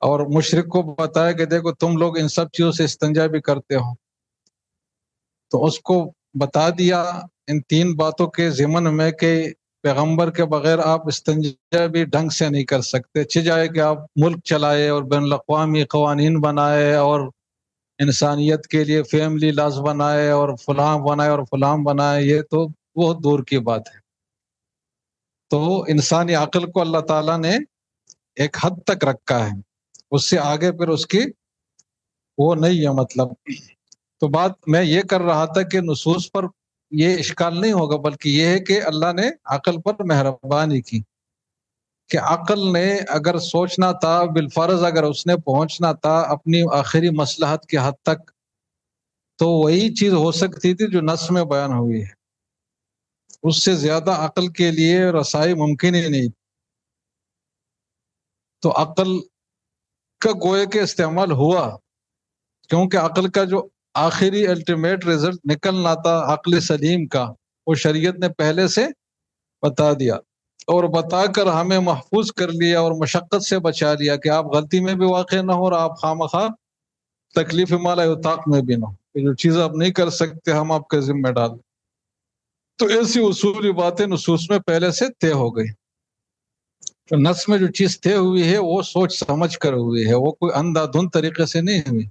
اور مشرک کو بتایا کہ دیکھو تم لوگ ان سب چیزوں سے استنجا بھی کرتے ہو. تو اس کو بتا دیا ان 3 باتوں کے ضمن میں کہ پیغمبر کے بغیر آپ استنجا بھی ڈھنگ سے نہیں کر سکتے. اچھی جائے کہ آپ ملک چلائے اور بین الاقوامی قوانین بنائے اور انسانیت کے لیے فیملی لاز بنائے اور فلاں بنائے اور فلاں بنائے، یہ تو بہت دور کی بات ہے. تو انسانی عقل کو اللہ تعالیٰ نے ایک حد تک رکھا ہے، اس سے آگے پھر اس کی وہ نہیں ہے مطلب. تو بات میں یہ کر رہا تھا کہ نصوص پر یہ اشکال نہیں ہوگا، بلکہ یہ ہے کہ اللہ نے عقل پر مہربانی کی کہ عقل نے اگر سوچنا تھا بالفرض، اگر اس نے پہنچنا تھا اپنی آخری مصلحت کی حد تک، تو وہی چیز ہو سکتی تھی جو نص میں بیان ہوئی ہے، اس سے زیادہ عقل کے لیے رسائی ممکن ہی نہیں۔ تو عقل کا گوئے کے استعمال ہوا، کیونکہ عقل کا جو آخری الٹیمیٹ رزلٹ نکلنا تھا عقل سلیم کا، وہ شریعت نے پہلے سے بتا دیا، اور بتا کر ہمیں محفوظ کر لیا اور مشقت سے بچا لیا کہ آپ غلطی میں بھی واقع نہ ہو اور آپ خواہ تکلیف مالا اطاق میں بھی نہ ہو، کہ جو چیز آپ نہیں کر سکتے ہم آپ کے ذمہ ڈال دیں۔ تو ایسی اصولی باتیں نصوص میں پہلے سے طے ہو گئی۔ تو نص میں جو چیز طے ہوئی ہے وہ سوچ سمجھ کر ہوئی ہے، وہ کوئی اندھا دھند طریقے سے نہیں ہوئی،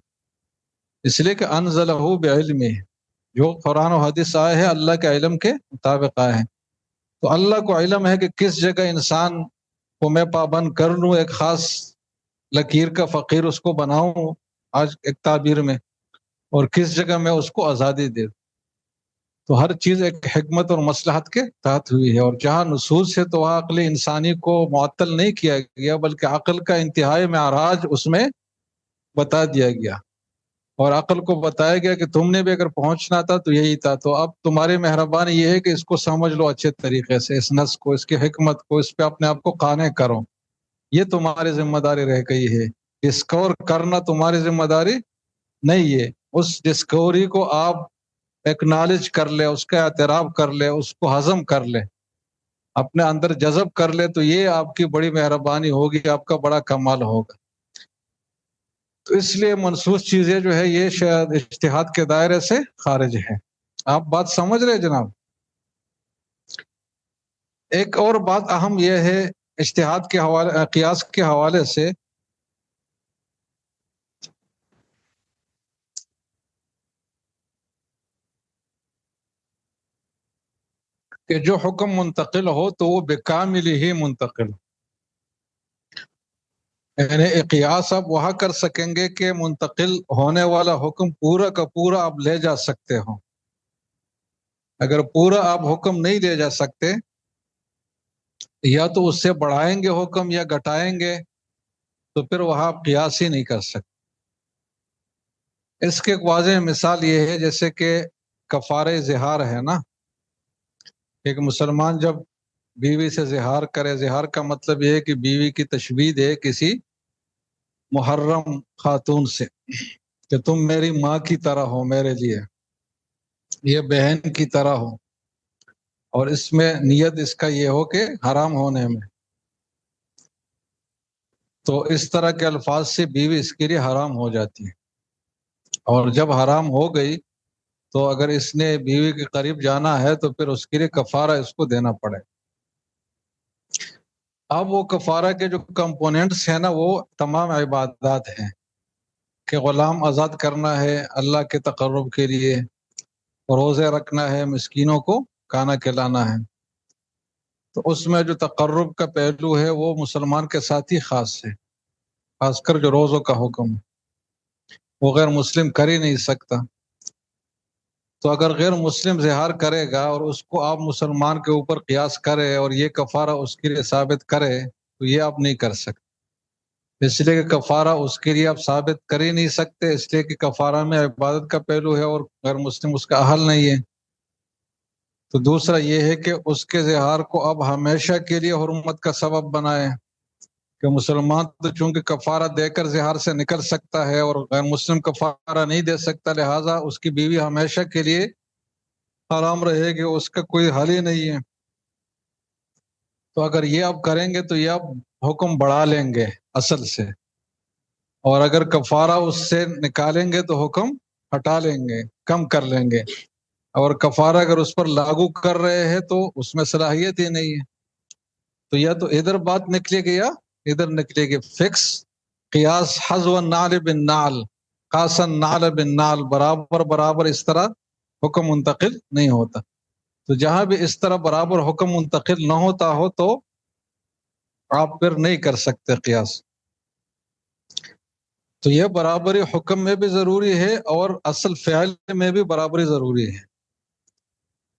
اس لیے کہ انزلہ بعلمہ، جو قرآن و حدیث آئے ہیں اللہ کے علم کے مطابق آئے ہیں۔ تو اللہ کو علم ہے کہ کس جگہ انسان کو میں پابند کر لوں، ایک خاص لکیر کا فقیر اس کو بناؤں آج ایک تعبیر میں، اور کس جگہ میں اس کو آزادی دے دوں۔ تو ہر چیز ایک حکمت اور مصلحت کے تحت ہوئی ہے، اور جہاں نصوص ہے تو وہاں عقل انسانی کو معطل نہیں کیا گیا، بلکہ عقل کا انتہائی معراج اس میں بتا دیا گیا، اور عقل کو بتایا گیا کہ تم نے بھی اگر پہنچنا تھا تو یہی تھا۔ تو اب تمہاری مہربانی یہ ہے کہ اس کو سمجھ لو اچھے طریقے سے، اس نص کو، اس کی حکمت کو، اس پہ اپنے آپ کو قانع کرو، یہ تمہاری ذمہ داری رہ گئی ہے۔ ڈسکور کرنا تمہاری ذمہ داری نہیں ہے، اس ڈسکوری کو آپ ایکنالج کر لے، اس کا اعتراف کر لے، اس کو ہضم کر لے، اپنے اندر جذب کر لے، تو یہ آپ کی بڑی مہربانی ہوگی، آپ کا بڑا کمال ہوگا۔ تو اس لیے منسوخ چیزیں جو ہے یہ شاید اجتہاد کے دائرے سے خارج ہے۔ آپ بات سمجھ رہے جناب؟ ایک اور بات اہم یہ ہے اجتہاد کے حوالے، قیاس کے حوالے سے، کہ جو حکم منتقل ہو تو وہ بکامل ہی منتقل ہو، یعنی قیاس آپ وہاں کر سکیں گے کہ منتقل ہونے والا حکم پورا کا پورا آپ لے جا سکتے ہو۔ اگر پورا آپ حکم نہیں لے جا سکتے، یا تو اس سے بڑھائیں گے حکم یا گھٹائیں گے، تو پھر وہاں آپ قیاس ہی نہیں کر سکتے۔ اس کی ایک واضح مثال یہ ہے جیسے کہ کفارہ زہار ہے نا، ایک مسلمان جب بیوی سے زہار کرے، زہار کا مطلب یہ ہے کہ بیوی کی تشبیہ دے کسی محرم خاتون سے کہ تم میری ماں کی طرح ہو میرے لیے، یہ بہن کی طرح ہو، اور اس میں نیت اس کا یہ ہو کہ حرام ہونے میں، تو اس طرح کے الفاظ سے بیوی اس کے لیے حرام ہو جاتی ہے، اور جب حرام ہو گئی تو اگر اس نے بیوی کے قریب جانا ہے تو پھر اس کے لیے کفارہ اس کو دینا پڑے۔ اب وہ کفارہ کے جو کمپوننٹس ہیں نا، وہ تمام عبادات ہیں، کہ غلام آزاد کرنا ہے اللہ کے تقرب کے لیے، روزے رکھنا ہے، مسکینوں کو کھانا کھلانا ہے۔ تو اس میں جو تقرب کا پہلو ہے وہ مسلمان کے ساتھ ہی خاص ہے، خاص کر جو روزوں کا حکم ہے وہ غیر مسلم کر ہی نہیں سکتا۔ تو اگر غیر مسلم زہار کرے گا اور اس کو آپ مسلمان کے اوپر قیاس کرے اور یہ کفارہ اس کے لیے ثابت کرے، تو یہ آپ نہیں کر سکتے، اس لیے کہ کفارہ اس کے لیے آپ ثابت کر ہی نہیں سکتے، اس لیے کہ کفارہ میں عبادت کا پہلو ہے اور غیر مسلم اس کا اہل نہیں ہے۔ تو دوسرا یہ ہے کہ اس کے زہار کو اب ہمیشہ کے لیے حرمت کا سبب بنائے، کہ مسلمان تو چونکہ کفارہ دے کر زہار سے نکل سکتا ہے اور غیر مسلم کفارہ نہیں دے سکتا، لہٰذا اس کی بیوی ہمیشہ کے لیے حرام رہے گی، اس کا کوئی حل ہی نہیں ہے۔ تو اگر یہ آپ کریں گے تو یہ آپ حکم بڑھا لیں گے اصل سے، اور اگر کفارہ اس سے نکالیں گے تو حکم ہٹا لیں گے، کم کر لیں گے، اور کفارہ اگر اس پر لاگو کر رہے ہیں تو اس میں صلاحیت ہی نہیں ہے۔ تو یا تو ادھر بات نکلے گی یا ادھر نکلے گی، فکس قیاس حذو النعل بالنعل، قاسا النعل بالنعل، برابر برابر اس طرح حکم منتقل نہیں ہوتا۔ تو جہاں بھی اس طرح برابر حکم منتقل نہ ہوتا ہو تو آپ پھر نہیں کر سکتے قیاس۔ تو یہ برابری حکم میں بھی ضروری ہے اور اصل فعل میں بھی برابری ضروری ہے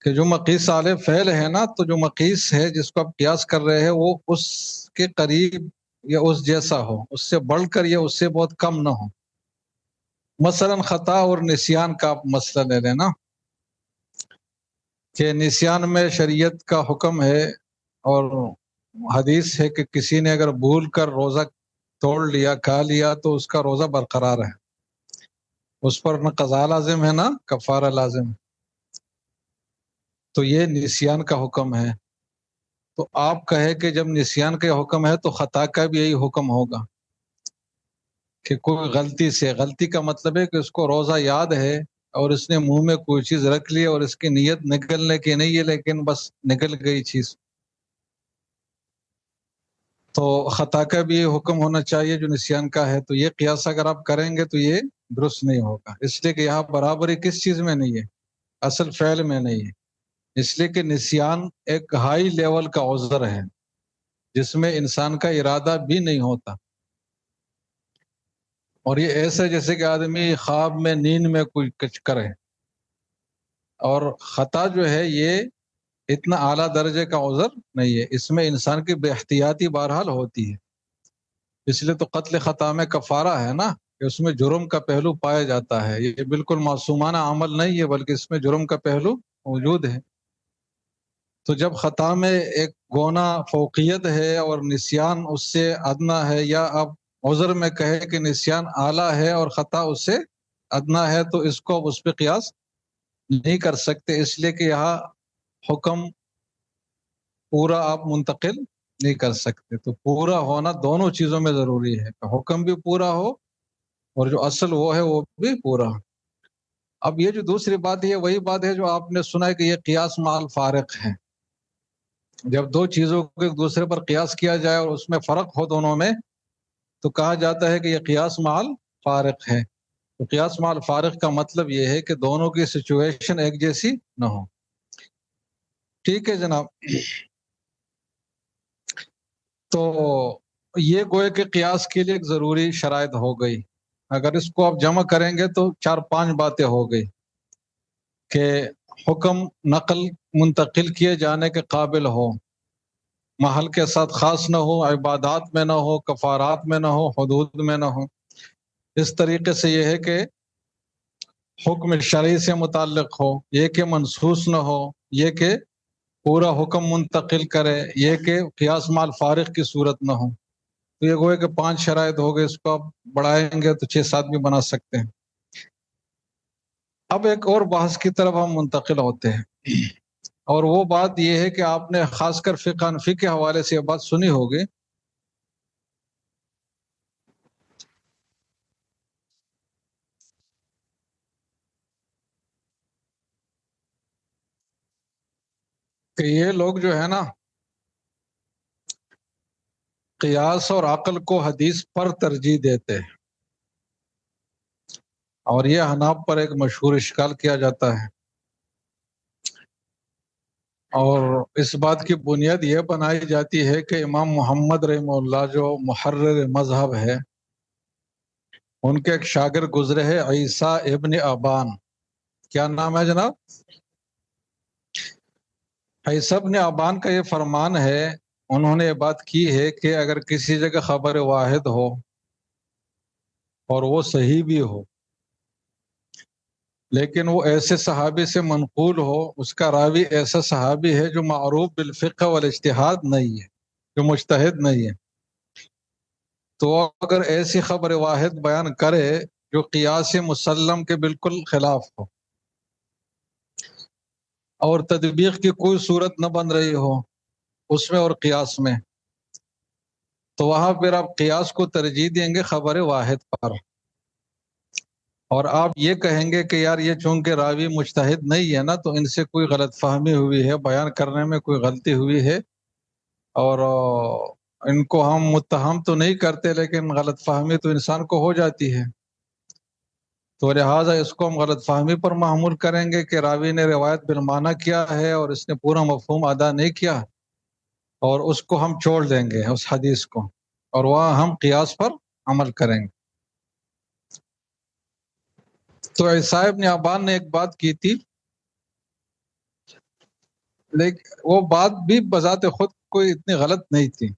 کہ جو مقیس صالح فعل ہے نا، تو جو مقیس ہے جس کو آپ قیاس کر رہے ہیں وہ اس کے قریب یا اس جیسا ہو، اس سے بڑھ کر یا اس سے بہت کم نہ ہو۔ مثلا خطا اور نسیان کا آپ مسئلہ لے لینا کہ نسیان میں شریعت کا حکم ہے اور حدیث ہے کہ کسی نے اگر بھول کر روزہ توڑ لیا، کھا لیا، تو اس کا روزہ برقرار ہے، اس پر نہ قضا لازم ہے نہ کفارہ لازم ہے۔ تو یہ نسیان کا حکم ہے۔ تو آپ کہے کہ جب نسیان کا حکم ہے تو خطا کا بھی یہی حکم ہوگا کہ کوئی غلطی سے، غلطی کا مطلب ہے کہ اس کو روزہ یاد ہے اور اس نے منہ میں کوئی چیز رکھ لی اور اس کی نیت نکلنے کی نہیں ہے لیکن بس نکل گئی چیز، تو خطا کا بھی یہ حکم ہونا چاہیے جو نسیان کا ہے۔ تو یہ قیاس اگر آپ کریں گے تو یہ درست نہیں ہوگا، اس لیے کہ یہاں برابری کس چیز میں نہیں ہے؟ اصل فعل میں نہیں ہے، اس لیے کہ نسیان ایک ہائی لیول کا عذر ہے جس میں انسان کا ارادہ بھی نہیں ہوتا، اور یہ ایسا جیسے کہ آدمی خواب میں نیند میں کوئی کچھ کرے، اور خطا جو ہے یہ اتنا اعلیٰ درجے کا عذر نہیں ہے، اس میں انسان کی بے احتیاطی بہرحال ہوتی ہے، اس لیے تو قتل خطا میں کفارہ ہے نا کہ اس میں جرم کا پہلو پایا جاتا ہے، یہ بالکل معصومانہ عمل نہیں ہے بلکہ اس میں جرم کا پہلو موجود ہے۔ تو جب خطا میں ایک گونا فوقیت ہے اور نسیان اس سے ادنا ہے، یا اب عذر میں کہے کہ نسیان اعلیٰ ہے اور خطا اس سے ادنا ہے، تو اس کو اس پہ قیاس نہیں کر سکتے، اس لیے کہ یہاں حکم پورا آپ منتقل نہیں کر سکتے۔ تو پورا ہونا دونوں چیزوں میں ضروری ہے کہ حکم بھی پورا ہو اور جو اصل وہ ہے وہ بھی پورا ہو۔ اب یہ جو دوسری بات ہے وہی بات ہے جو آپ نے سنا ہے کہ یہ قیاس مع الفارق ہے، جب دو چیزوں کو ایک دوسرے پر قیاس کیا جائے اور اس میں فرق ہو دونوں میں تو کہا جاتا ہے کہ یہ قیاس مع الفارق ہے۔ تو قیاس مع الفارق کا مطلب یہ ہے کہ دونوں کی سچویشن ایک جیسی نہ ہو۔ ٹھیک ہے جناب، تو یہ گوئے کہ قیاس کے لیے ایک ضروری شرائط ہو گئی، اگر اس کو آپ جمع کریں گے تو 4-5 باتیں ہو گئی کہ حکم نقل منتقل کیے جانے کے قابل ہو، محل کے ساتھ خاص نہ ہو، عبادات میں نہ ہو، کفارات میں نہ ہو، حدود میں نہ ہو۔ اس طریقے سے یہ ہے کہ حکم شرعی سے متعلق ہو، یہ کہ منصوص نہ ہو، یہ کہ پورا حکم منتقل کرے، یہ کہ قیاس مع الفارق کی صورت نہ ہو۔ تو یہ گوئے کہ 5 شرائط ہو گئے، اس کو آپ بڑھائیں گے تو 6-7 بھی بنا سکتے ہیں۔ اب ایک اور بحث کی طرف ہم منتقل ہوتے ہیں، اور وہ بات یہ ہے کہ آپ نے خاص کر فقہ حنفی کے حوالے سے یہ بات سنی ہوگی کہ یہ لوگ جو ہے نا قیاس اور عقل کو حدیث پر ترجیح دیتے ہیں، اور یہ حناب پر ایک مشہور اشکال کیا جاتا ہے، اور اس بات کی بنیاد یہ بنائی جاتی ہے کہ امام محمد رحمہ اللہ جو محرر مذہب ہے، ان کے ایک شاگرد گزرے ہے عیسیٰ ابن ابان، کیا نام ہے جناب؟ عیسیٰ ابن ابان کا یہ فرمان ہے، انہوں نے یہ بات کی ہے کہ اگر کسی جگہ خبر واحد ہو اور وہ صحیح بھی ہو لیکن وہ ایسے صحابی سے منقول ہو، اس کا راوی ایسا صحابی ہے جو معروف بالفقہ والاجتہاد نہیں ہے، جو مجتہد نہیں ہے، تو اگر ایسی خبر واحد بیان کرے جو قیاس مسلم کے بالکل خلاف ہو اور تطبیق کی کوئی صورت نہ بن رہی ہو اس میں اور قیاس میں، تو وہاں پھر آپ قیاس کو ترجیح دیں گے خبر واحد پر، اور آپ یہ کہیں گے کہ یار یہ چونکہ راوی مجتہد نہیں ہے نا تو ان سے کوئی غلط فہمی ہوئی ہے، بیان کرنے میں کوئی غلطی ہوئی ہے، اور ان کو ہم متہم تو نہیں کرتے لیکن غلط فہمی تو انسان کو ہو جاتی ہے، تو لہٰذا اس کو ہم غلط فہمی پر محمول کریں گے کہ راوی نے روایت بالمعنی کیا ہے اور اس نے پورا مفہوم ادا نہیں کیا، اور اس کو ہم چھوڑ دیں گے اس حدیث کو، اور وہاں ہم قیاس پر عمل کریں گے۔ تو عیسیٰ ابن ابان نے ایک بات کی تھی، لیکن وہ بات بھی بذات خود کوئی اتنی غلط نہیں تھی،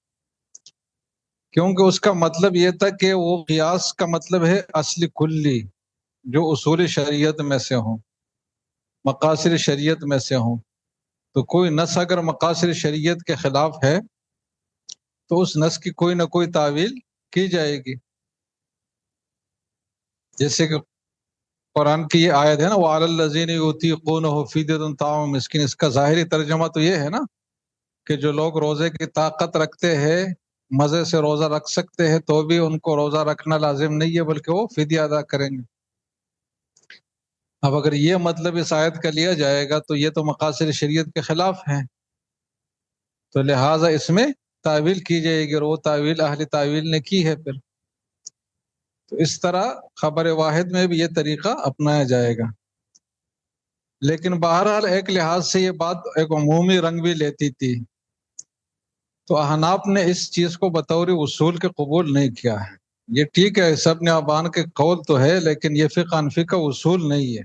کیونکہ اس کا مطلب یہ تھا کہ وہ قیاس کا مطلب ہے اصل کلی، جو اصول شریعت میں سے ہوں، مقاصد شریعت میں سے ہوں۔ تو کوئی نص اگر مقاصد شریعت کے خلاف ہے تو اس نص کی کوئی نہ کوئی تعویل کی جائے گی، جیسے کہ قرآن کی یہ آیت ہے نا، وَعَلَى الَّذِينَ يُطِيقُونَهُ فِدْيَةٌ طَعَامُ مِسْكِينٍ، اس کا ظاہری ترجمہ تو یہ ہے نا کہ جو لوگ روزے کی طاقت رکھتے ہیں، مزے سے روزہ رکھ سکتے ہیں، تو بھی ان کو روزہ رکھنا لازم نہیں ہے بلکہ وہ فدیہ ادا کریں گے۔ اب اگر یہ مطلب اس آیت کا لیا جائے گا تو یہ تو مقاصد شریعت کے خلاف ہیں، تو لہٰذا اس میں تعویل کی جائے گی، اور وہ تعویل اہل تعویل نے کی ہے پھر۔ تو اس طرح خبر واحد میں بھی یہ طریقہ اپنایا جائے گا، لیکن بہرحال ایک لحاظ سے یہ بات ایک عمومی رنگ بھی لیتی تھی، تو احناف نے اس چیز کو بطور اصول کے قبول نہیں کیا ہے۔ یہ ٹھیک ہے سب نے ابان کے قول تو ہے، لیکن یہ فقہ حنفی کا اصول نہیں ہے۔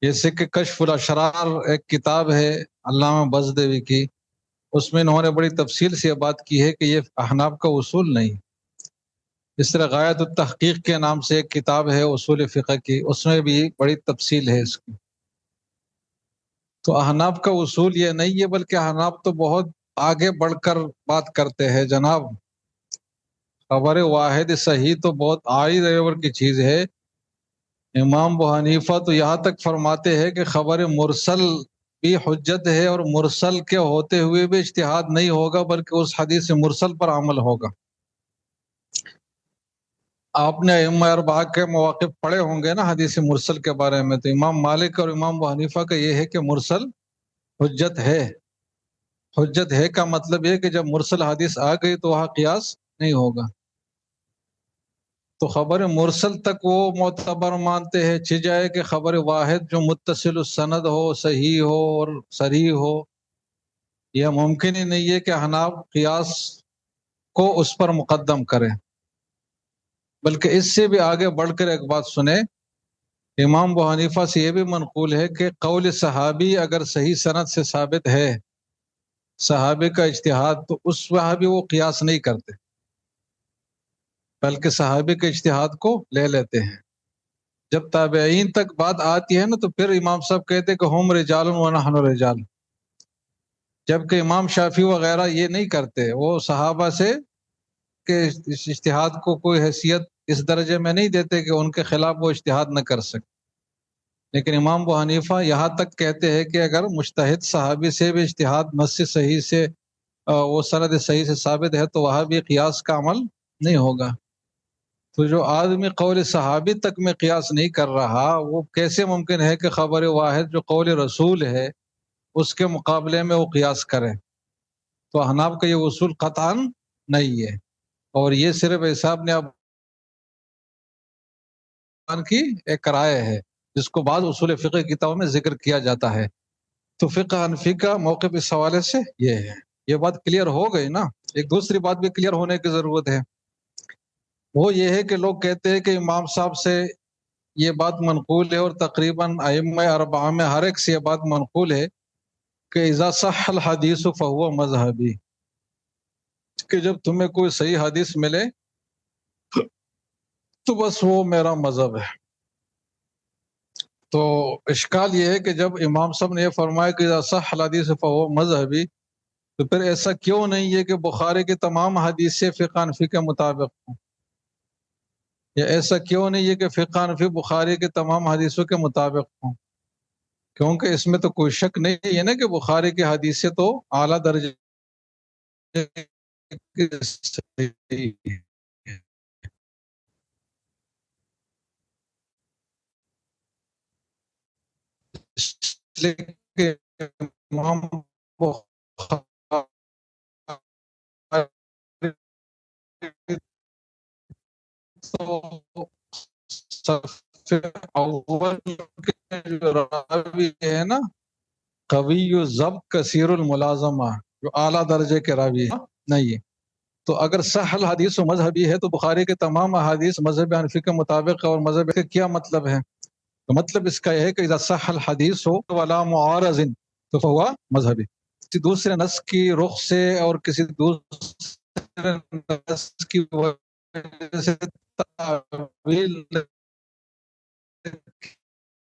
جیسے کہ کشف الاشرار ایک کتاب ہے علامہ بزدوی کی، اس میں انہوں نے بڑی تفصیل سے یہ بات کی ہے کہ یہ احناف کا اصول نہیں۔ اس طرح غایت التحقیق کے نام سے ایک کتاب ہے اصول فقہ کی، اس میں بھی بڑی تفصیل ہے اس کی۔ تو احناف کا اصول یہ نہیں ہے، بلکہ احناف تو بہت آگے بڑھ کر بات کرتے ہیں جناب۔ خبر واحد صحیح تو بہت ہائی لیول کی چیز ہے۔ امام ابو حنیفہ تو یہاں تک فرماتے ہیں کہ خبر مرسل بھی حجت ہے، اور مرسل کے ہوتے ہوئے بھی اجتہاد نہیں ہوگا بلکہ اس حدیث مرسل پر عمل ہوگا۔ آپ نے ائمہ اربعہ کے مواقف پڑھے ہوں گے نا حدیث مرسل کے بارے میں، تو امام مالک اور امام ابو حنیفہ کا یہ ہے کہ مرسل حجت ہے۔ حجت ہے کا مطلب یہ کہ جب مرسل حدیث آ گئی تو وہاں قیاس نہیں ہوگا۔ تو خبر مرسل تک وہ معتبر مانتے ہیں، جائے کہ خبر واحد جو متصل السند ہو، صحیح ہو اور صریح ہو، یہ ممکن ہی نہیں ہے کہ احناف قیاس کو اس پر مقدم کریں۔ بلکہ اس سے بھی آگے بڑھ کر ایک بات سنیں، امام ابو حنیفہ سے یہ بھی منقول ہے کہ قول صحابی اگر صحیح سند سے ثابت ہے، صحابی کا اجتہاد، تو اس وہاں بھی وہ قیاس نہیں کرتے، بلکہ صحابی کے اجتہاد کو لے لیتے ہیں۔ جب تابعین تک بات آتی ہے نا تو پھر امام صاحب کہتے کہ ہم رجال و نحن رجال، جبکہ امام شافعی وغیرہ یہ نہیں کرتے، وہ صحابہ سے کہ اس اجتہاد کو کوئی حیثیت اس درجے میں نہیں دیتے کہ ان کے خلاف وہ اجتہاد نہ کر سکے۔ لیکن امام ابو حنیفہ یہاں تک کہتے ہیں کہ اگر مجتہد صحابی سے بھی اجتہاد نص صحیح سے وہ سند صحیح سے ثابت ہے تو وہاں بھی قیاس کا عمل نہیں ہوگا۔ تو جو آدمی قول صحابی تک میں قیاس نہیں کر رہا، وہ کیسے ممکن ہے کہ خبر واحد جو قول رسول ہے اس کے مقابلے میں وہ قیاس کرے؟ تو احناف کا یہ اصول قطعاً نہیں ہے، اور یہ صرف عیسیٰ نے کی ایک رائے ہے جس کو بعض اصول فقہ کتابوں میں ذکر کیا جاتا ہے۔ تو فقہ حنفی کا موقف اس حوالے سے یہ ہے۔ یہ بات کلیئر ہو گئی نا؟ ایک دوسری بات بھی کلیئر ہونے کی ضرورت ہے، وہ یہ ہے کہ لوگ کہتے ہیں کہ امام صاحب سے یہ بات منقول ہے، اور تقریباً ائمہ اربعہ میں ہر ایک سے یہ بات منقول ہے کہ اذا صح الحدیث فہو مذہبی، کہ جب تمہیں کوئی صحیح حدیث ملے تو بس وہ میرا مذہب ہے۔ تو اشکال یہ ہے کہ جب امام صاحب نے یہ فرمایا کہ اذا صح الحدیث فہو مذہبی، تو پھر ایسا کیوں نہیں ہے کہ بخاری کی تمام حدیثیں فقہ حنفی کے مطابق ہوں، یا ایسا کیوں نہیں ہے کہ فقہ حنفی بخاری کے تمام حدیثوں کے مطابق ہوں؟ کیونکہ اس میں تو کوئی شک نہیں ہے نا کہ بخاری کی حدیثیں تو اعلیٰ درجے کی صحیح ہیں۔ اس لیے کہ امام بخاری تو صف اول کے جو راوی ہے نا، قوی ضبط کثیر الملازمہ، جو اعلیٰ درجے کے راوی ہے نہیں ہے۔ تو اگر صح حدیث و مذہبی ہے تو بخاری کے تمام احادیث مذہب حنفی کے مطابق، اور مذہب کا کیا مطلب ہے؟ تو مطلب اس کا یہ ہے کہ اذا صح الحدیث ہو ولا معارض تو ہوا مذہبی، کسی دوسرے نص کی رخ سے اور کسی دوسرے نص کی وجہ سے تعویل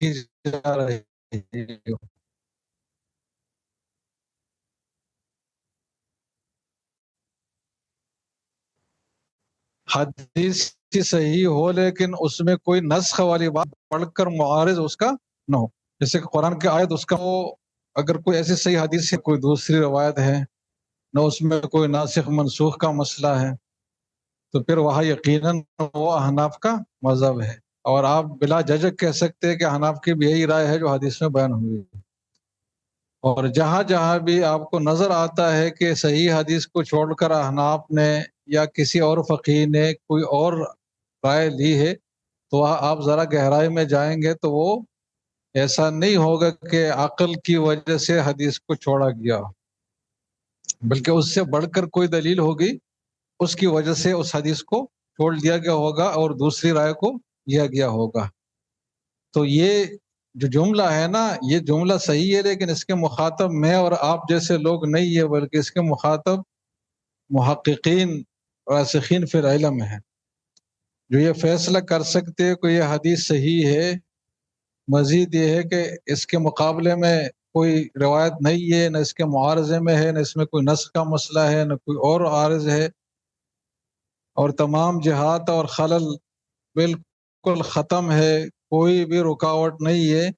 کی جا رہی ہے۔ حدیث کی صحیح ہو لیکن اس میں کوئی نسخ والی بات پڑھ کر معارض اس کا نہ ہو، جیسے کہ قرآن کی آیت اس کا وہ، اگر کوئی ایسی صحیح حدیث ہے، کوئی دوسری روایت ہے، نہ اس میں کوئی ناسخ منسوخ کا مسئلہ ہے، تو پھر وہاں یقیناً وہ احناف کا مذہب ہے، اور آپ بلا جھجک کہہ سکتے ہیں کہ احناف کی بھی یہی رائے ہے جو حدیث میں بیان ہوئی ہے۔ اور جہاں جہاں بھی آپ کو نظر آتا ہے کہ صحیح حدیث کو چھوڑ کر احناف نے یا کسی اور فقیہ نے کوئی اور رائے لی ہے، تو وہاں آپ ذرا گہرائی میں جائیں گے تو وہ ایسا نہیں ہوگا کہ عقل کی وجہ سے حدیث کو چھوڑا گیا، بلکہ اس سے بڑھ کر کوئی دلیل ہوگی، اس کی وجہ سے اس حدیث کو چھوڑ دیا گیا ہوگا اور دوسری رائے کو لیا گیا ہوگا۔ تو یہ جو جملہ ہے نا، یہ جملہ صحیح ہے، لیکن اس کے مخاطب میں اور آپ جیسے لوگ نہیں ہے، بلکہ اس کے مخاطب محققین راسخین فی العلم ہیں، جو یہ فیصلہ کر سکتے کہ یہ حدیث صحیح ہے۔ مزید یہ ہے کہ اس کے مقابلے میں کوئی روایت نہیں ہے، نہ اس کے معارضے میں ہے، نہ اس میں کوئی نسخ کا مسئلہ ہے، نہ کوئی اور عارض ہے، اور تمام جہات اور خلل بالکل ختم ہے، کوئی بھی رکاوٹ نہیں ہے،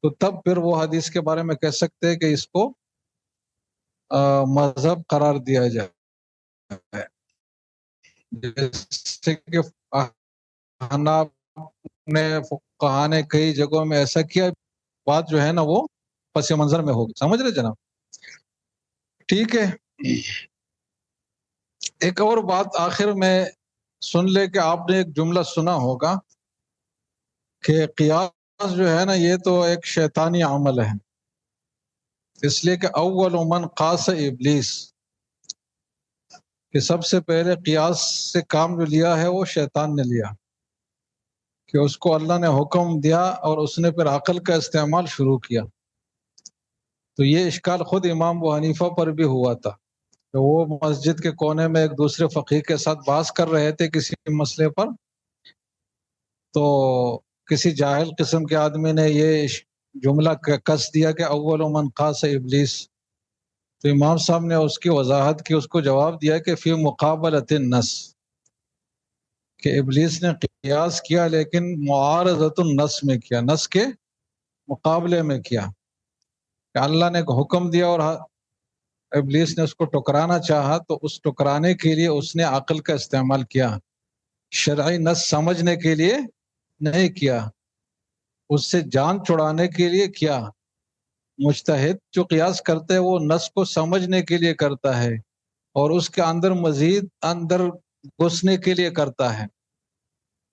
تو تب پھر وہ حدیث کے بارے میں کہہ سکتے ہیں کہ اس کو مذہب قرار دیا جائے، جیسے کہ حناف نے فقہا نے کئی جگہوں میں ایسا کیا، بات جو ہے نا وہ پس منظر میں ہوگی، سمجھ رہے جناب؟ ٹھیک ہے، ایک اور بات آخر میں سن لے کہ آپ نے ایک جملہ سنا ہوگا کہ قیاس جو ہے نا یہ تو ایک شیطانی عمل ہے، اس لیے کہ اول من قاس ابلیس، کہ سب سے پہلے قیاس سے کام جو لیا ہے وہ شیطان نے لیا، کہ اس کو اللہ نے حکم دیا اور اس نے پھر عقل کا استعمال شروع کیا۔ تو یہ اشکال خود امام ابو حنیفہ پر بھی ہوا تھا، کہ وہ مسجد کے کونے میں ایک دوسرے فقیہ کے ساتھ بحث کر رہے تھے کسی مسئلے پر، تو کسی جاہل قسم کے آدمی نے یہ جملہ کس دیا کہ اول من قاس ابلیس، تو امام صاحب نے اس کی وضاحت کی، اس کو جواب دیا کہ فی مقابلۃ النص، کہ ابلیس نے قیاس کیا لیکن معارضۃ النص میں کیا، نص کے مقابلے میں کیا، کہ اللہ نے حکم دیا اور ابلیس نے اس کو ٹکرانا چاہا، تو اس ٹکرانے کے لیے اس نے عقل کا استعمال کیا، شرعی نص سمجھنے کے لیے نہیں کیا، اس سے جان چھڑانے کے لیے کیا۔ مجتہد جو قیاس کرتے ہیں وہ نص کو سمجھنے کے لیے کرتا ہے، اور اس کے اندر مزید اندر گھسنے کے لیے کرتا ہے،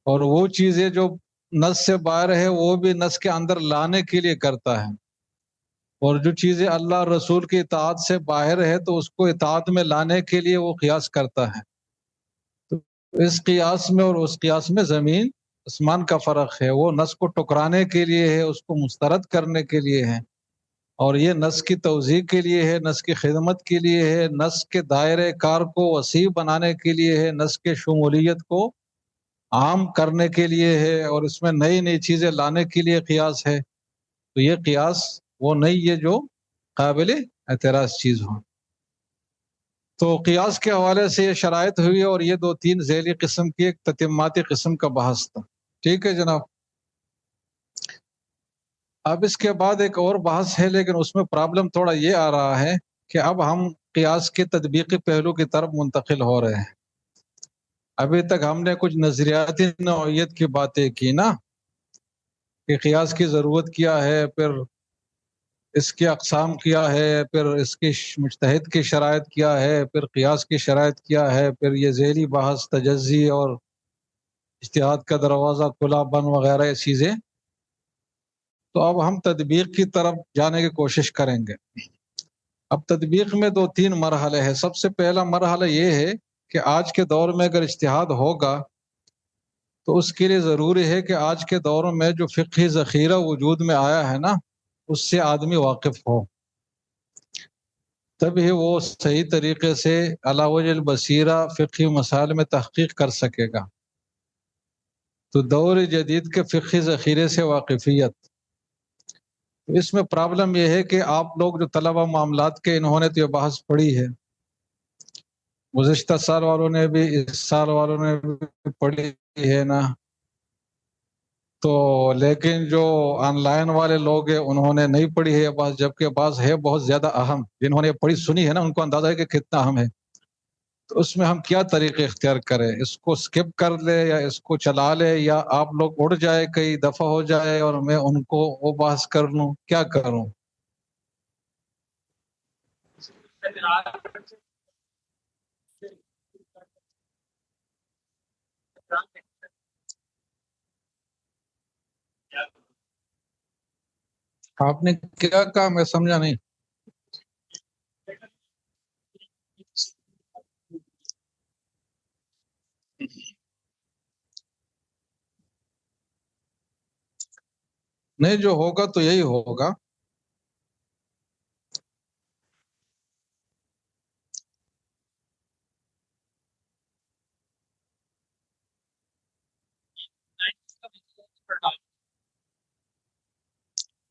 اور وہ چیزیں جو نص سے باہر ہے وہ بھی نص کے اندر لانے کے لیے کرتا ہے، اور جو چیزیں اللہ رسول کی اطاعت سے باہر ہے تو اس کو اطاعت میں لانے کے لیے وہ قیاس کرتا ہے۔ تو اس قیاس میں اور اس قیاس میں زمین آسمان کا فرق ہے، وہ نص کو ٹکرانے کے لیے ہے، اس کو مسترد کرنے کے لیے ہے، اور یہ نص کی توضیح کے لیے ہے، نص کی خدمت کے لیے ہے، نص کے دائرۂ کار کو وسیع بنانے کے لیے ہے، نص کے شمولیت کو عام کرنے کے لیے ہے، اور اس میں نئی نئی چیزیں لانے کے لیے قیاس ہے۔ تو یہ قیاس وہ نہیں ہے جو قابل اعتراض چیز ہو۔ تو قیاس کے حوالے سے یہ شرائط ہوئی، اور یہ دو تین ذیلی قسم کی ایک تتماتی قسم کا بحث تھا۔ ٹھیک ہے جناب، اب اس کے بعد ایک اور بحث ہے، لیکن اس میں پرابلم تھوڑا یہ آ رہا ہے کہ اب ہم قیاس کے تطبیقی پہلو کی طرف منتقل ہو رہے ہیں۔ ابھی تک ہم نے کچھ نظریاتی نوعیت کی باتیں کی نا، کہ قیاس کی ضرورت کیا ہے، پھر اس کی اقسام کیا ہے، پھر اس کی مجتہد کی شرائط کیا ہے، پھر قیاس کی شرائط کیا ہے، پھر یہ ذیلی بحث تجزی اور اجتہاد کا دروازہ کھلا بند وغیرہ یہ چیزیں۔ تو اب ہم تطبیق کی طرف جانے کی کوشش کریں گے۔ اب تطبیق میں دو تین مرحلے ہیں. سب سے پہلا مرحلہ یہ ہے کہ آج کے دور میں اگر اجتہاد ہوگا تو اس کے لیے ضروری ہے کہ آج کے دور میں جو فقہی ذخیرہ وجود میں آیا ہے نا اس سے آدمی واقف ہو، تبھی وہ صحیح طریقے سے علی وجہ البصیرہ فقہی مسائل میں تحقیق کر سکے گا. تو دور جدید کے فقہی ذخیرے سے واقفیت، اس میں پرابلم یہ ہے کہ آپ لوگ جو طلبہ معاملات کے انہوں نے تو یہ بحث پڑھی ہے، گزشتہ سال والوں نے بھی، اس سال والوں نے بھی پڑھی ہے نا. تو لیکن جو آن لائن والے لوگ ہیں انہوں نے نہیں پڑھی ہے یہ بات، جبکہ بعض ہے بہت زیادہ اہم. جنہوں نے پڑھی سنی ہے نا ان کو اندازہ ہے کہ کتنا اہم ہے. تو اس میں ہم کیا طریقے اختیار کریں؟ اس کو سکپ کر لے یا اس کو چلا لے، یا آپ لوگ اڑ جائے کئی دفعہ ہو جائے اور میں ان کو وہ بحث کر لوں؟ کیا کروں؟ آپ نے کیا کہا؟ میں سمجھا نہیں. نہیں، جو ہوگا تو یہی ہوگا.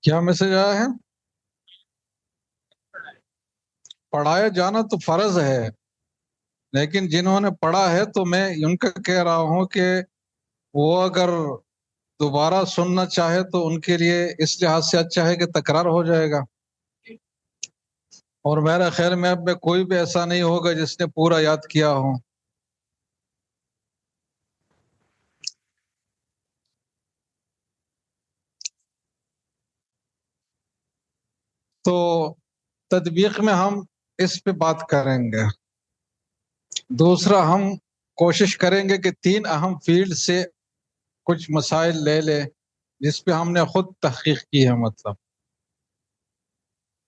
کیا میسج آیا ہے؟ پڑھایا جانا تو فرض ہے، لیکن جنہوں نے پڑھا ہے تو میں ان کا کہہ رہا ہوں کہ وہ اگر دوبارہ سننا چاہے تو ان کے لیے اس لحاظ سے اچھا ہے کہ تکرار ہو جائے گا. اور میرا خیال میں اب میں کوئی بھی ایسا نہیں ہوگا جس نے پورا یاد کیا ہو. تو تطبیق میں ہم اس پہ بات کریں گے. دوسرا ہم کوشش کریں گے کہ تین اہم فیلڈ سے کچھ مسائل لے لیں جس پہ ہم نے خود تحقیق کی ہے. مطلب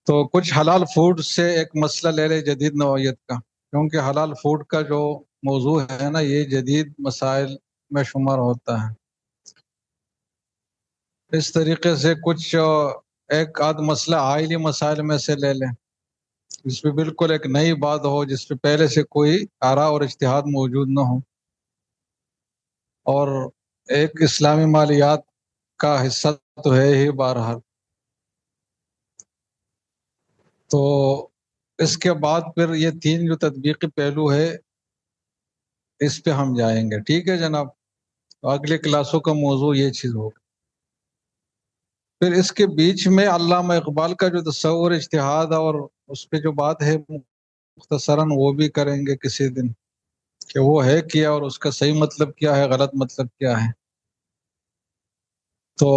تو کچھ حلال فوڈ سے ایک مسئلہ لے لیں جدید نوعیت کا، کیونکہ حلال فوڈ کا جو موضوع ہے نا یہ جدید مسائل میں شمار ہوتا ہے. اس طریقے سے کچھ ایک آدھ مسئلہ آئلی مسائل میں سے لے لیں جس پہ بالکل ایک نئی بات ہو، جس پہ پہلے سے کوئی آراء اور اجتہاد موجود نہ ہو، اور ایک اسلامی مالیات کا حصہ تو ہے ہی بہرحال. تو اس کے بعد پھر یہ تین جو تطبیقی پہلو ہے اس پہ ہم جائیں گے. ٹھیک ہے جناب؟ اگلے کلاسوں کا موضوع یہ چیز ہوگا. پھر اس کے بیچ میں علامہ اقبال کا جو تصور اجتہاد اور اس پہ جو بات ہے مختصراً وہ بھی کریں گے کسی دن، کہ وہ ہے کیا اور اس کا صحیح مطلب کیا ہے، غلط مطلب کیا ہے. تو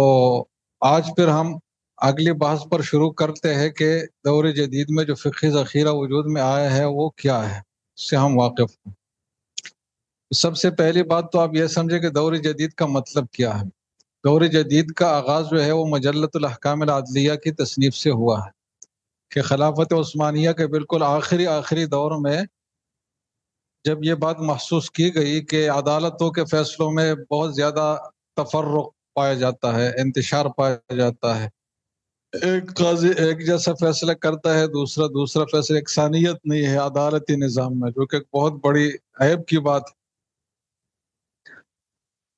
آج پھر ہم اگلی بحث پر شروع کرتے ہیں کہ دور جدید میں جو فقہی ذخیرہ وجود میں آیا ہے وہ کیا ہے، اس سے ہم واقف ہوں. سب سے پہلی بات تو آپ یہ سمجھیں کہ دور جدید کا مطلب کیا ہے. دور جدید کا آغاز جو ہے وہ مجلۃ الاحکام العدلیہ کی تصنیف سے ہوا ہے، کہ خلافت عثمانیہ کے بالکل آخری دور میں جب یہ بات محسوس کی گئی کہ عدالتوں کے فیصلوں میں بہت زیادہ تفرق پایا جاتا ہے، انتشار پایا جاتا ہے، ایک قاضی ایک جیسا فیصلہ کرتا ہے، دوسرا فیصلہ، یکسانیت نہیں ہے عدالتی نظام میں، جو کہ ایک بہت بڑی عیب کی بات ہے.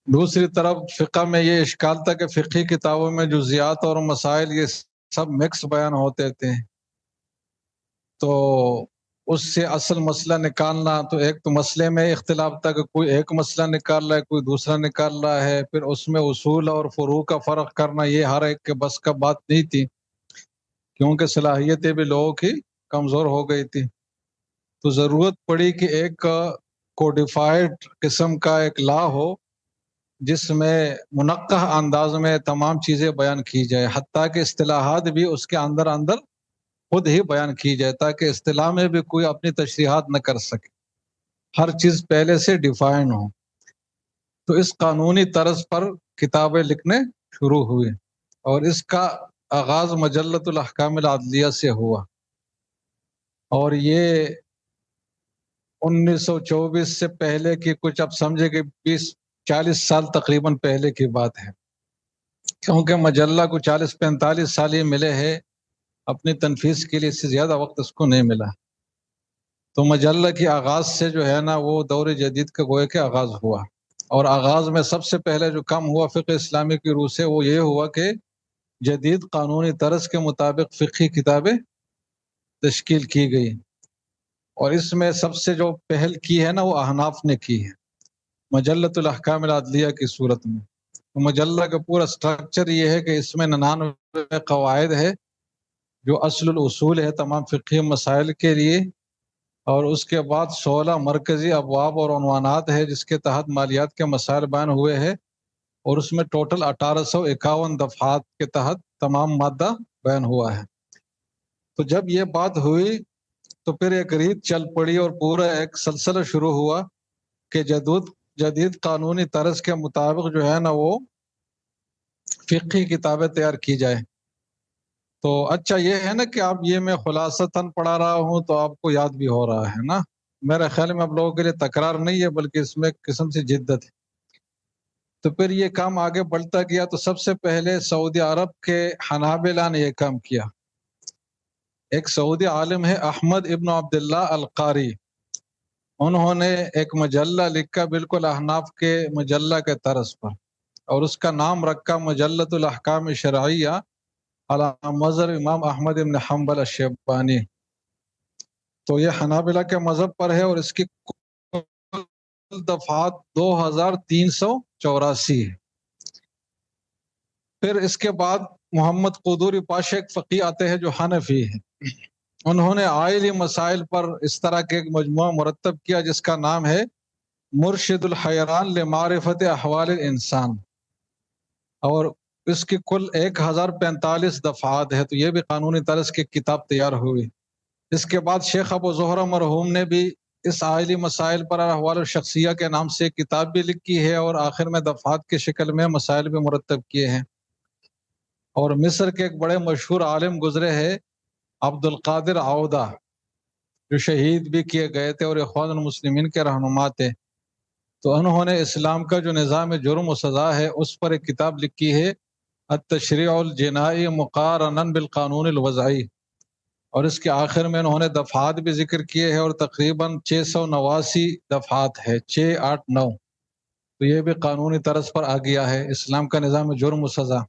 دوسری طرف فقہ میں یہ اشکال تھا کہ فقہی کتابوں میں جزیات اور مسائل یہ سب مکس بیان ہوتے تھے، تو اس سے اصل مسئلہ نکالنا، تو ایک تو مسئلے میں اختلاف تھا کہ کوئی ایک مسئلہ نکال رہا ہے کوئی دوسرا نکال رہا ہے، پھر اس میں اصول اور فروع کا فرق کرنا یہ ہر ایک کے بس کا بات نہیں تھی، کیونکہ صلاحیتیں بھی لوگوں کی کمزور ہو گئی تھی. تو ضرورت پڑی کہ ایک کوڈیفائڈ قسم کا ایک لا ہو جس میں منقح انداز میں تمام چیزیں بیان کی جائے، حتیٰ کہ اصطلاحات بھی اس کے اندر خود ہی بیان کی جائے، تاکہ اصطلاح میں بھی کوئی اپنی تشریحات نہ کر سکے، ہر چیز پہلے سے ڈیفائن ہو. تو اس قانونی طرز پر کتابیں لکھنے شروع ہوئے، اور اس کا آغاز مجلۃ الاحکام العدلیہ سے ہوا. اور یہ 1924 سے پہلے کی کچھ اب سمجھے کہ 20-40 سال تقریباً پہلے کی بات ہے، کیونکہ مجلہ کو 40-45 سال ہی ملے ہیں اپنی تنفیذ کے لیے، اس سے زیادہ وقت اس کو نہیں ملا۔ تو مجلہ کی آغاز سے جو ہے نا وہ دور جدید کا گویا کہ آغاز ہوا، اور آغاز میں سب سے پہلے جو کام ہوا فقہ اسلامی کی روح سے وہ یہ ہوا کہ جدید قانونی طرز کے مطابق فقہی کتابیں تشکیل کی گئی، اور اس میں سب سے جو پہل کی ہے نا وہ احناف نے کی ہے، مجلۃ الاحکام العدلیہ کی صورت میں۔ مجلہ کا پورا سٹرکچر یہ ہے کہ اس میں 99 قواعد ہے جو اصل الاصول ہے تمام فقہی مسائل کے لیے، اور اس کے بعد 16 مرکزی ابواب اور عنوانات ہے جس کے تحت مالیات کے مسائل بیان ہوئے ہیں، اور اس میں ٹوٹل 1851 دفعات کے تحت تمام مادہ بیان ہوا ہے۔ تو جب یہ بات ہوئی تو پھر ایک ریت چل پڑی اور پورا ایک سلسلہ شروع ہوا کہ جدید قانونی طرز کے مطابق جو ہے نا وہ فقہی کتابیں تیار کی جائے۔ تو اچھا یہ ہے نا کہ آپ یہ میں خلاصتاً پڑھا رہا ہوں تو آپ کو یاد بھی ہو رہا ہے نا، میرے خیال میں آپ لوگوں کے لیے تکرار نہیں ہے بلکہ اس میں ایک قسم سے جدت ہے۔ تو پھر یہ کام آگے بڑھتا گیا، تو سب سے پہلے سعودی عرب کے حنابلہ نے یہ کام کیا۔ ایک سعودی عالم ہے احمد ابن عبداللہ القاری، انہوں نے ایک مجلہ لکھا بالکل احناف کے مجلہ کے طرز پر، اور اس کا نام رکھا مجلۃ الاحکام الشرعیہ علی مذہب امام احمد ابن حنبل الشیبانی۔ تو یہ حنابلہ کے مذہب پر ہے، اور اس کی کل دفعات 2384 ہے۔ پھر اس کے بعد محمد قدوری پاشا ایک فقی آتے ہیں جو حنفی ہیں، انہوں نے آئلی مسائل پر اس طرح کے ایک مجموعہ مرتب کیا جس کا نام ہے مرشد الحیران لمعرفت احوال الانسان، اور اس کی کل 1045 دفعات ہے۔ تو یہ بھی قانونی طرز کی کتاب تیار ہوئی۔ اس کے بعد شیخ ابو زہرہ مرحوم نے بھی اس آئلی مسائل پر احوال الشخصیہ کے نام سے کتاب بھی لکھی ہے، اور آخر میں دفعات کی شکل میں مسائل بھی مرتب کیے ہیں۔ اور مصر کے ایک بڑے مشہور عالم گزرے ہیں عبد القادر عودہ، جو شہید بھی کیے گئے تھے اور اخوان المسلمین کے رہنما تھے۔ تو انہوں نے اسلام کا جو نظام جرم و سزا ہے اس پر ایک کتاب لکھی ہے التشریع الجنائی مقارنا بالقانون الوضعی، اور اس کے آخر میں انہوں نے دفعات بھی ذکر کیے ہیں، اور تقریباً 689 دفعات ہے، 689۔ تو یہ بھی قانونی طرز پر آ گیا ہے اسلام کا نظام جرم و سزا۔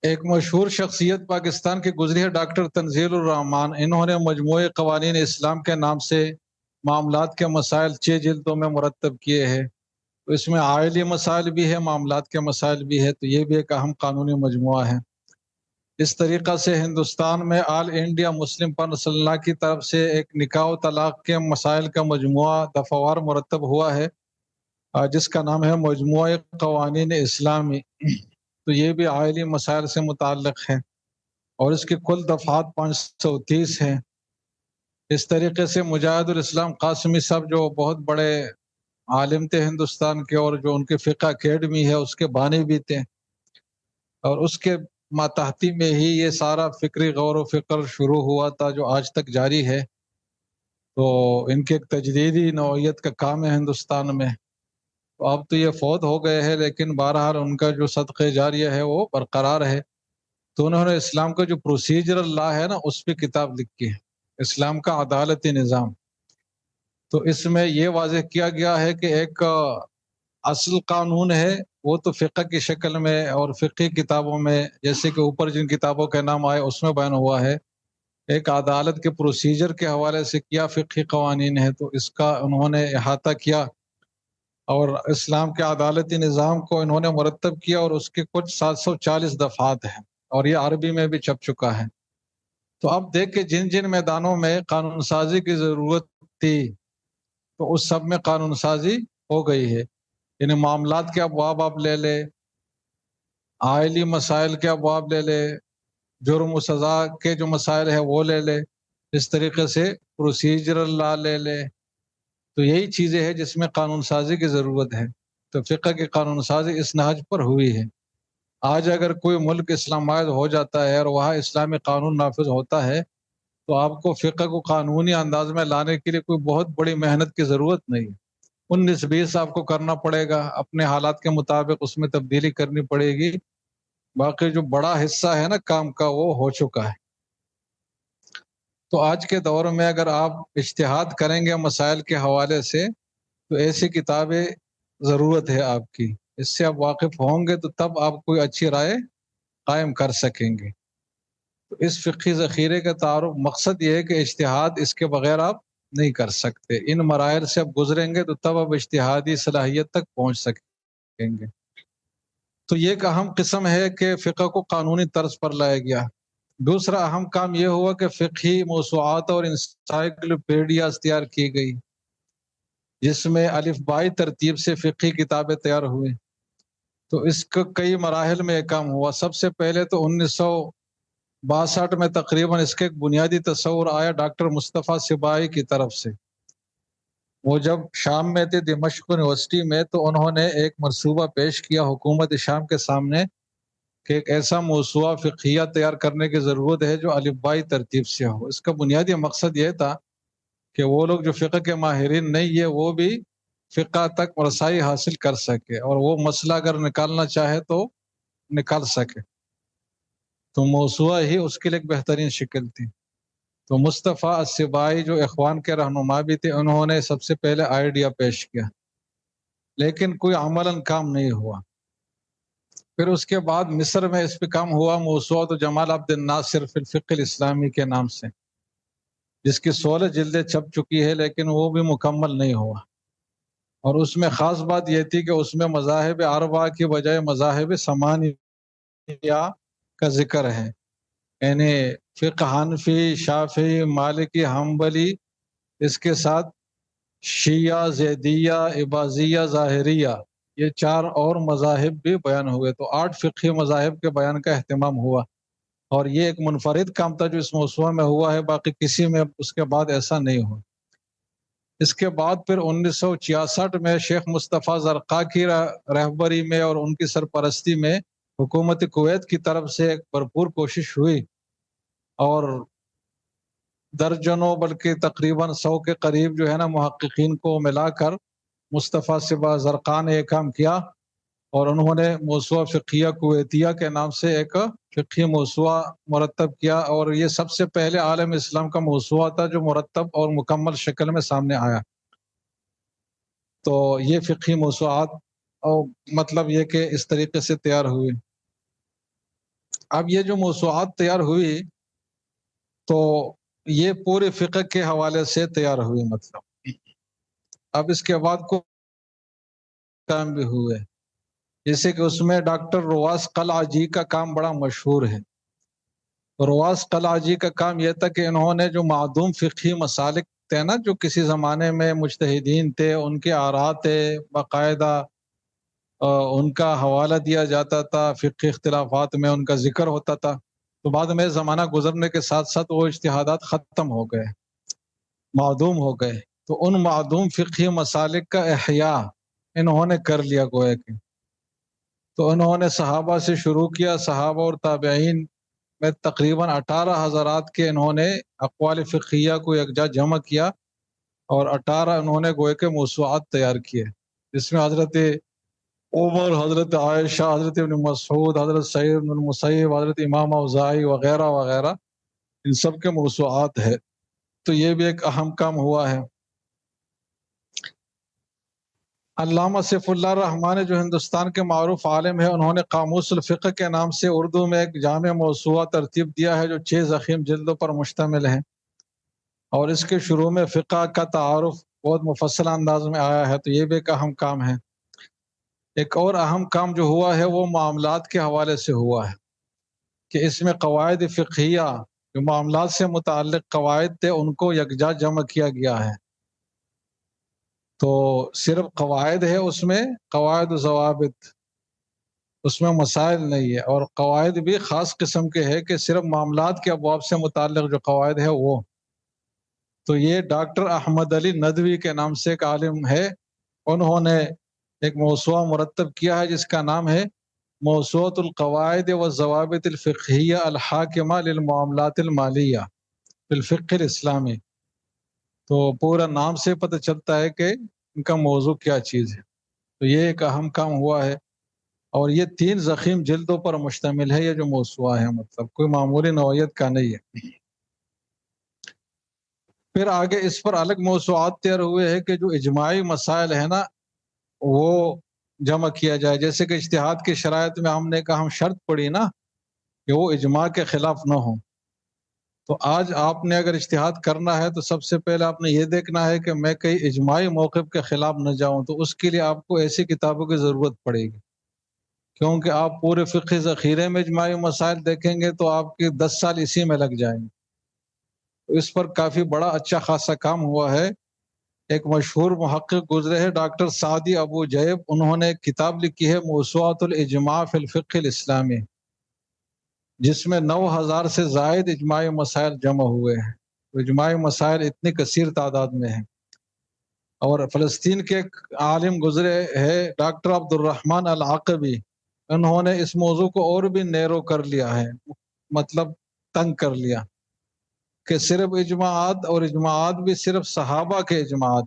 ایک مشہور شخصیت پاکستان کی گزری ہے ڈاکٹر تنزیل الرحمان، انہوں نے مجموعہ قوانین اسلام کے نام سے معاملات کے مسائل 6 جلدوں میں مرتب کیے ہیں۔ تو اس میں عائلی مسائل بھی ہے، معاملات کے مسائل بھی ہے، تو یہ بھی ایک اہم قانونی مجموعہ ہے۔ اس طریقہ سے ہندوستان میں آل انڈیا مسلم پرسنل لا کی طرف سے ایک نکاح و طلاق کے مسائل کا مجموعہ دفعوار مرتب ہوا ہے جس کا نام ہے مجموعہ قوانین اسلامی، تو یہ بھی عائلی مسائل سے متعلق ہے، اور اس کی کل دفعات 530 ہیں۔ اس طریقے سے مجاہد الاسلام قاسمی صاحب جو بہت بڑے عالم تھے ہندوستان کے، اور جو ان کے فقہ اکیڈمی ہے اس کے بانی بھی تھے، اور اس کے ماتحتی میں ہی یہ سارا فکری غور و فکر شروع ہوا تھا جو آج تک جاری ہے۔ تو ان کے ایک تجدیدی نوعیت کا کام ہے ہندوستان میں۔ تو اب تو یہ فوت ہو گئے ہیں، لیکن بہرحال ان کا جو صدقہ جاریہ ہے وہ برقرار ہے۔ تو انہوں نے اسلام کا جو پروسیجر لا ہے نا اس پہ کتاب لکھی ہے، اسلام کا عدالتی نظام۔ تو اس میں یہ واضح کیا گیا ہے کہ ایک اصل قانون ہے وہ تو فقہ کی شکل میں اور فقہی کتابوں میں، جیسے کہ اوپر جن کتابوں کے نام آئے اس میں بیان ہوا ہے۔ ایک عدالت کے پروسیجر کے حوالے سے کیا فقہی قوانین ہے، تو اس کا انہوں نے احاطہ کیا، اور اسلام کے عدالتی نظام کو انہوں نے مرتب کیا، اور اس کے کچھ 740 دفعات ہیں، اور یہ عربی میں بھی چھپ چکا ہے۔ تو اب دیکھ کے جن جن میدانوں میں قانون سازی کی ضرورت تھی تو اس سب میں قانون سازی ہو گئی ہے۔ یعنی معاملات کے ابواب آپ لے لے، عائلی مسائل کے ابواب لے لے، جرم و سزا کے جو مسائل ہیں وہ لے لے، اس طریقے سے پروسیجرل لا لے لے، تو یہی چیزیں ہیں جس میں قانون سازی کی ضرورت ہے۔ تو فقہ کی قانون سازی اس نہج پر ہوئی ہے۔ آج اگر کوئی ملک اسلامائز ہو جاتا ہے اور وہاں اسلامی قانون نافذ ہوتا ہے تو آپ کو فقہ کو قانونی انداز میں لانے کے لیے کوئی بہت بڑی محنت کی ضرورت نہیں ہے، 19-20 آپ کو کرنا پڑے گا، اپنے حالات کے مطابق اس میں تبدیلی کرنی پڑے گی، باقی جو بڑا حصہ ہے نا کام کا وہ ہو چکا ہے۔ تو آج کے دور میں اگر آپ اجتہاد کریں گے مسائل کے حوالے سے تو ایسی کتابیں ضرورت ہے آپ کی، اس سے آپ واقف ہوں گے تو تب آپ کوئی اچھی رائے قائم کر سکیں گے۔ تو اس فقہی ذخیرے کا تعارف مقصد یہ ہے کہ اجتہاد اس کے بغیر آپ نہیں کر سکتے، ان مراحل سے آپ گزریں گے تو تب آپ اجتہادی صلاحیت تک پہنچ سکیں گے۔ تو یہ ایک اہم قسم ہے کہ فقہ کو قانونی طرز پر لایا گیا۔ دوسرا اہم کام یہ ہوا کہ فقہی موسوعات اور انسائکلوپیڈیاز تیار کی گئی، جس میں الف بائی ترتیب سے فقہی کتابیں تیار ہوئی۔ تو اس کا کئی مراحل میں یہ کام ہوا۔ سب سے پہلے تو 1962 میں تقریباً اس کے ایک بنیادی تصور آیا ڈاکٹر مصطفیٰ صبائی کی طرف سے۔ وہ جب شام میں تھے دمشق یونیورسٹی میں تو انہوں نے ایک منصوبہ پیش کیا حکومت شام کے سامنے کہ ایک ایسا موسوعہ فقہیہ تیار کرنے کی ضرورت ہے جو الف بائی ترتیب سے ہو۔ اس کا بنیادی مقصد یہ تھا کہ وہ لوگ جو فقہ کے ماہرین نہیں ہے وہ بھی فقہ تک رسائی حاصل کر سکے اور وہ مسئلہ اگر نکالنا چاہے تو نکال سکے۔ تو موسوعہ ہی اس کے لیے ایک بہترین شکل تھی۔ تو مصطفیٰ الصبائی جو اخوان کے رہنما بھی تھے، انہوں نے سب سے پہلے آئیڈیا پیش کیا، لیکن کوئی عملاً کام نہیں ہوا۔ پھر اس کے بعد مصر میں اس پہ کام ہوا موسوعہ تو جمال عبد الناصر فی الفقہ الاسلامی کے نام سے، جس کی 16 جلدیں چھپ چکی ہے لیکن وہ بھی مکمل نہیں ہوا۔ اور اس میں خاص بات یہ تھی کہ اس میں مذاہب اربعہ کی بجائے مذاہب ثمانیہ کا ذکر ہے، یعنی فقہ حنفی، شافعی، مالکی، حنبلی، اس کے ساتھ شیعہ، زیدیہ، عباضیہ، ظاہریہ، یہ 4 اور مذاہب بھی بیان ہوئے۔ تو 8 فقہی مذاہب کے بیان کا اہتمام ہوا، اور یہ ایک منفرد کام تھا جو اس موسوعہ میں ہوا ہے، باقی کسی میں اس کے بعد ایسا نہیں ہوا۔ اس کے بعد پھر 1966 میں شیخ مصطفیٰ زرقاء کی رہبری میں اور ان کی سرپرستی میں حکومت کویت کی طرف سے ایک بھرپور کوشش ہوئی، اور درجنوں بلکہ تقریباً 100 کے قریب جو ہے نا محققین کو ملا کر مصطفیٰ صبا زرقاء نے یہ کام کیا، اور انہوں نے موسوعہ فقہیہ کویتیہ کے نام سے ایک فقہی موسوعہ مرتب کیا، اور یہ سب سے پہلے عالم اسلام کا موسوعہ تھا جو مرتب اور مکمل شکل میں سامنے آیا۔ تو یہ فقہی موسوعات اور مطلب یہ کہ اس طریقے سے تیار ہوئی۔ اب یہ جو موسوعات تیار ہوئی تو یہ پورے فقہ کے حوالے سے تیار ہوئی، مطلب اب اس کے بعد کو کام بھی ہوئے، جیسے کہ اس میں ڈاکٹر رواس قلعجی کا کام بڑا مشہور ہے۔ رواس قلعجی کا کام یہ تھا کہ انہوں نے جو معدوم فقہی مسالک تھے نا، جو کسی زمانے میں مجتہدین تھے، ان کے آراء تھے، باقاعدہ ان کا حوالہ دیا جاتا تھا، فقہی اختلافات میں ان کا ذکر ہوتا تھا، تو بعد میں زمانہ گزرنے کے ساتھ ساتھ وہ اجتہادات ختم ہو گئے، معدوم ہو گئے۔ تو ان معدوم فقہی مسالک کا احیاء انہوں نے کر لیا گویا کہ۔ تو انہوں نے صحابہ سے شروع کیا، صحابہ اور تابعین میں تقریباً 18 حضرات کے انہوں نے اقوال فقہیہ کو یکجا جمع کیا، اور 18 انہوں نے گویا کہ موسوعات تیار کیے، جس میں حضرت عمر، حضرت عائشہ، حضرت ابن مسعود، حضرت سعید بن المسیب، حضرت امام اوزاعی وغیرہ وغیرہ، ان سب کے موسوعات ہے۔ تو یہ بھی ایک اہم کام ہوا ہے۔ علامہ سیف اللہ الرحمن جو ہندوستان کے معروف عالم ہے، انہوں نے قاموس الفقہ کے نام سے اردو میں ایک جامع موسوعہ ترتیب دیا ہے جو 6 ضخیم جلدوں پر مشتمل ہے، اور اس کے شروع میں فقہ کا تعارف بہت مفصل انداز میں آیا ہے۔ تو یہ بھی ایک اہم کام ہے۔ ایک اور اہم کام جو ہوا ہے وہ معاملات کے حوالے سے ہوا ہے، کہ اس میں قواعد فقہیہ جو معاملات سے متعلق قواعد تھے ان کو یکجا جمع کیا گیا ہے۔ تو صرف قواعد ہے، اس میں قواعد و ضوابط، اس میں مسائل نہیں ہے، اور قواعد بھی خاص قسم کے ہے کہ صرف معاملات کے ابواب سے متعلق جو قواعد ہے وہ۔ تو یہ ڈاکٹر احمد علی ندوی کے نام سے ایک عالم ہے، انہوں نے ایک موسوعہ مرتب کیا ہے جس کا نام ہے موسوعۃ القواعد والضوابط الفقہیہ الحاکمہ للمعاملات المالیہ۔ فی الفقہ الاسلامی، تو پورا نام سے پتہ چلتا ہے کہ ان کا موضوع کیا چیز ہے. تو یہ ایک اہم کام ہوا ہے، اور یہ 3 ضخیم جلدوں پر مشتمل ہے. یہ جو موسوعہ ہے مطلب کوئی معمولی نوعیت کا نہیں ہے. پھر آگے اس پر الگ موضوعات تیار ہوئے ہیں کہ جو اجماعی مسائل ہیں نا وہ جمع کیا جائے. جیسے کہ اجتہاد کی شرائط میں ہم نے کہا ہم شرط پڑی نا کہ وہ اجماع کے خلاف نہ ہو. تو آج آپ نے اگر اجتہاد کرنا ہے تو سب سے پہلے آپ نے یہ دیکھنا ہے کہ میں کئی اجماعی موقف کے خلاف نہ جاؤں. تو اس کے لیے آپ کو ایسی کتابوں کی ضرورت پڑے گی، کیونکہ آپ پورے فقہی ذخیرے میں اجماعی مسائل دیکھیں گے تو آپ کے 10 سال اسی میں لگ جائیں گے. تو اس پر کافی بڑا اچھا خاصا کام ہوا ہے. ایک مشہور محقق گزرے ہیں ڈاکٹر سعدی ابو جیب، انہوں نے ایک کتاب لکھی ہے موسوعۃ الاجماع فی الفقہ الاسلامی، جس میں 9000 سے زائد اجماعی مسائل جمع ہوئے ہیں. اجماعی مسائل اتنی کثیر تعداد میں ہیں. اور فلسطین کے ایک عالم گزرے ہیں ڈاکٹر عبد الرحمن العقبی، انہوں نے اس موضوع کو اور بھی نیرو کر لیا ہے، مطلب تنگ کر لیا کہ صرف اجماعات، اور اجماعات بھی صرف صحابہ کے اجماعات.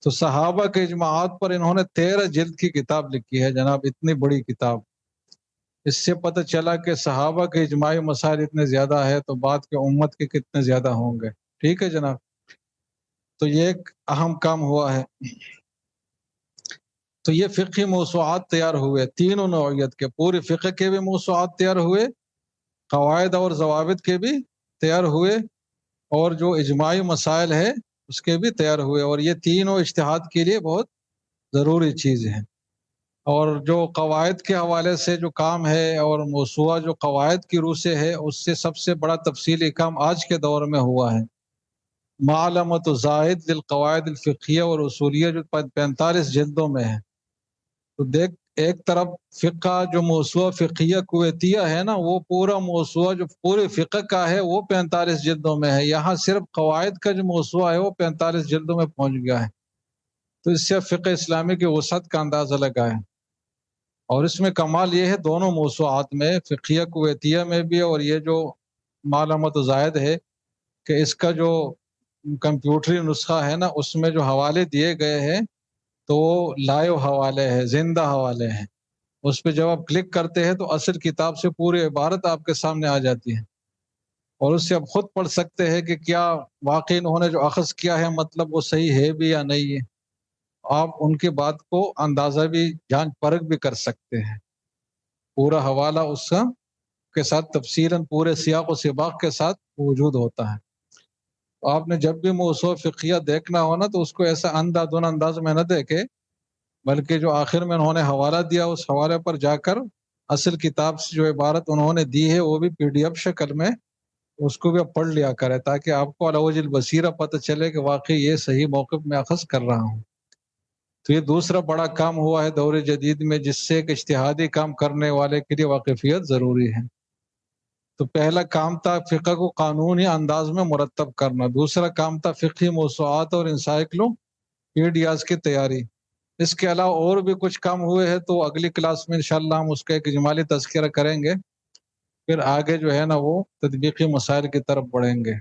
تو صحابہ کے اجماعات پر انہوں نے 13 جلد کی کتاب لکھی ہے جناب، اتنی بڑی کتاب. اس سے پتہ چلا کہ صحابہ کے اجماعی مسائل اتنے زیادہ ہے تو بعد کے امت کے کتنے زیادہ ہوں گے. ٹھیک ہے جناب. تو یہ ایک اہم کام ہوا ہے. تو یہ فقہی موضوعات تیار ہوئے تینوں نوعیت کے، پورے فقہ کے بھی موضوعات تیار ہوئے، قواعد اور ضوابط کے بھی تیار ہوئے، اور جو اجماعی مسائل ہے اس کے بھی تیار ہوئے. اور یہ تینوں اجتہاد کے لیے بہت ضروری چیز ہیں. اور جو قواعد کے حوالے سے جو کام ہے اور موسوعہ جو قواعد کی روح سے ہے، اس سے سب سے بڑا تفصیلی کام آج کے دور میں ہوا ہے. معلمۃ زائد للقواعد الفقہیہ اور اصولیہ جو 45 جلدوں میں ہے. تو دیکھ، ایک طرف فقہ جو موسوعہ فقہیہ کویتیہ ہے نا، وہ پورا موسوعہ جو پورے فقہ کا ہے وہ 45 جلدوں میں ہے. یہاں صرف قواعد کا جو موسوعہ ہے وہ 45 جلدوں میں پہنچ گیا ہے. تو اس سے فقہ اسلامی کی وسعت کا اندازہ لگا ہے. اور اس میں کمال یہ ہے دونوں موضوعات میں، فقہیہ کویتیہ میں بھی اور یہ جو معلومات زائد ہے، کہ اس کا جو کمپیوٹری نسخہ ہے نا اس میں جو حوالے دیے گئے ہیں تو لائیو حوالے ہیں، زندہ حوالے ہیں. اس پہ جب آپ کلک کرتے ہیں تو اصل کتاب سے پوری عبارت آپ کے سامنے آ جاتی ہے، اور اس سے آپ خود پڑھ سکتے ہیں کہ کیا واقعی انہوں نے جو اخذ کیا ہے مطلب وہ صحیح ہے بھی یا نہیں ہے. آپ ان کی بات کو اندازہ بھی، جانچ پرکھ بھی کر سکتے ہیں. پورا حوالہ اس کا کے ساتھ تفصیلاً پورے سیاق و سباق کے ساتھ موجود ہوتا ہے. آپ نے جب بھی موضوع فقہیہ دیکھنا ہو نا تو اس کو ایسا اندھا دھن انداز میں نہ دیکھے، بلکہ جو آخر میں انہوں نے حوالہ دیا اس حوالے پر جا کر اصل کتاب سے جو عبارت انہوں نے دی ہے وہ بھی PDF شکل میں، اس کو بھی آپ پڑھ لیا کرے تاکہ آپ کو علی وجہ البصیرہ پتہ چلے کہ واقعی یہ صحیح موقف میں اخذ کر رہا ہوں. تو یہ دوسرا بڑا کام ہوا ہے دور جدید میں، جس سے ایک اجتہادی کام کرنے والے کے لیے واقفیت ضروری ہے. تو پہلا کام تھا فقہ کو قانونی انداز میں مرتب کرنا، دوسرا کام تھا فقہی موضوعات اور انسائکلوپیڈیاز کی تیاری. اس کے علاوہ اور بھی کچھ کام ہوئے ہیں تو اگلی کلاس میں انشاءاللہ ہم اس کا ایک اجمالی تذکرہ کریں گے، پھر آگے جو ہے نا وہ تطبیقی مسائل کی طرف بڑھیں گے.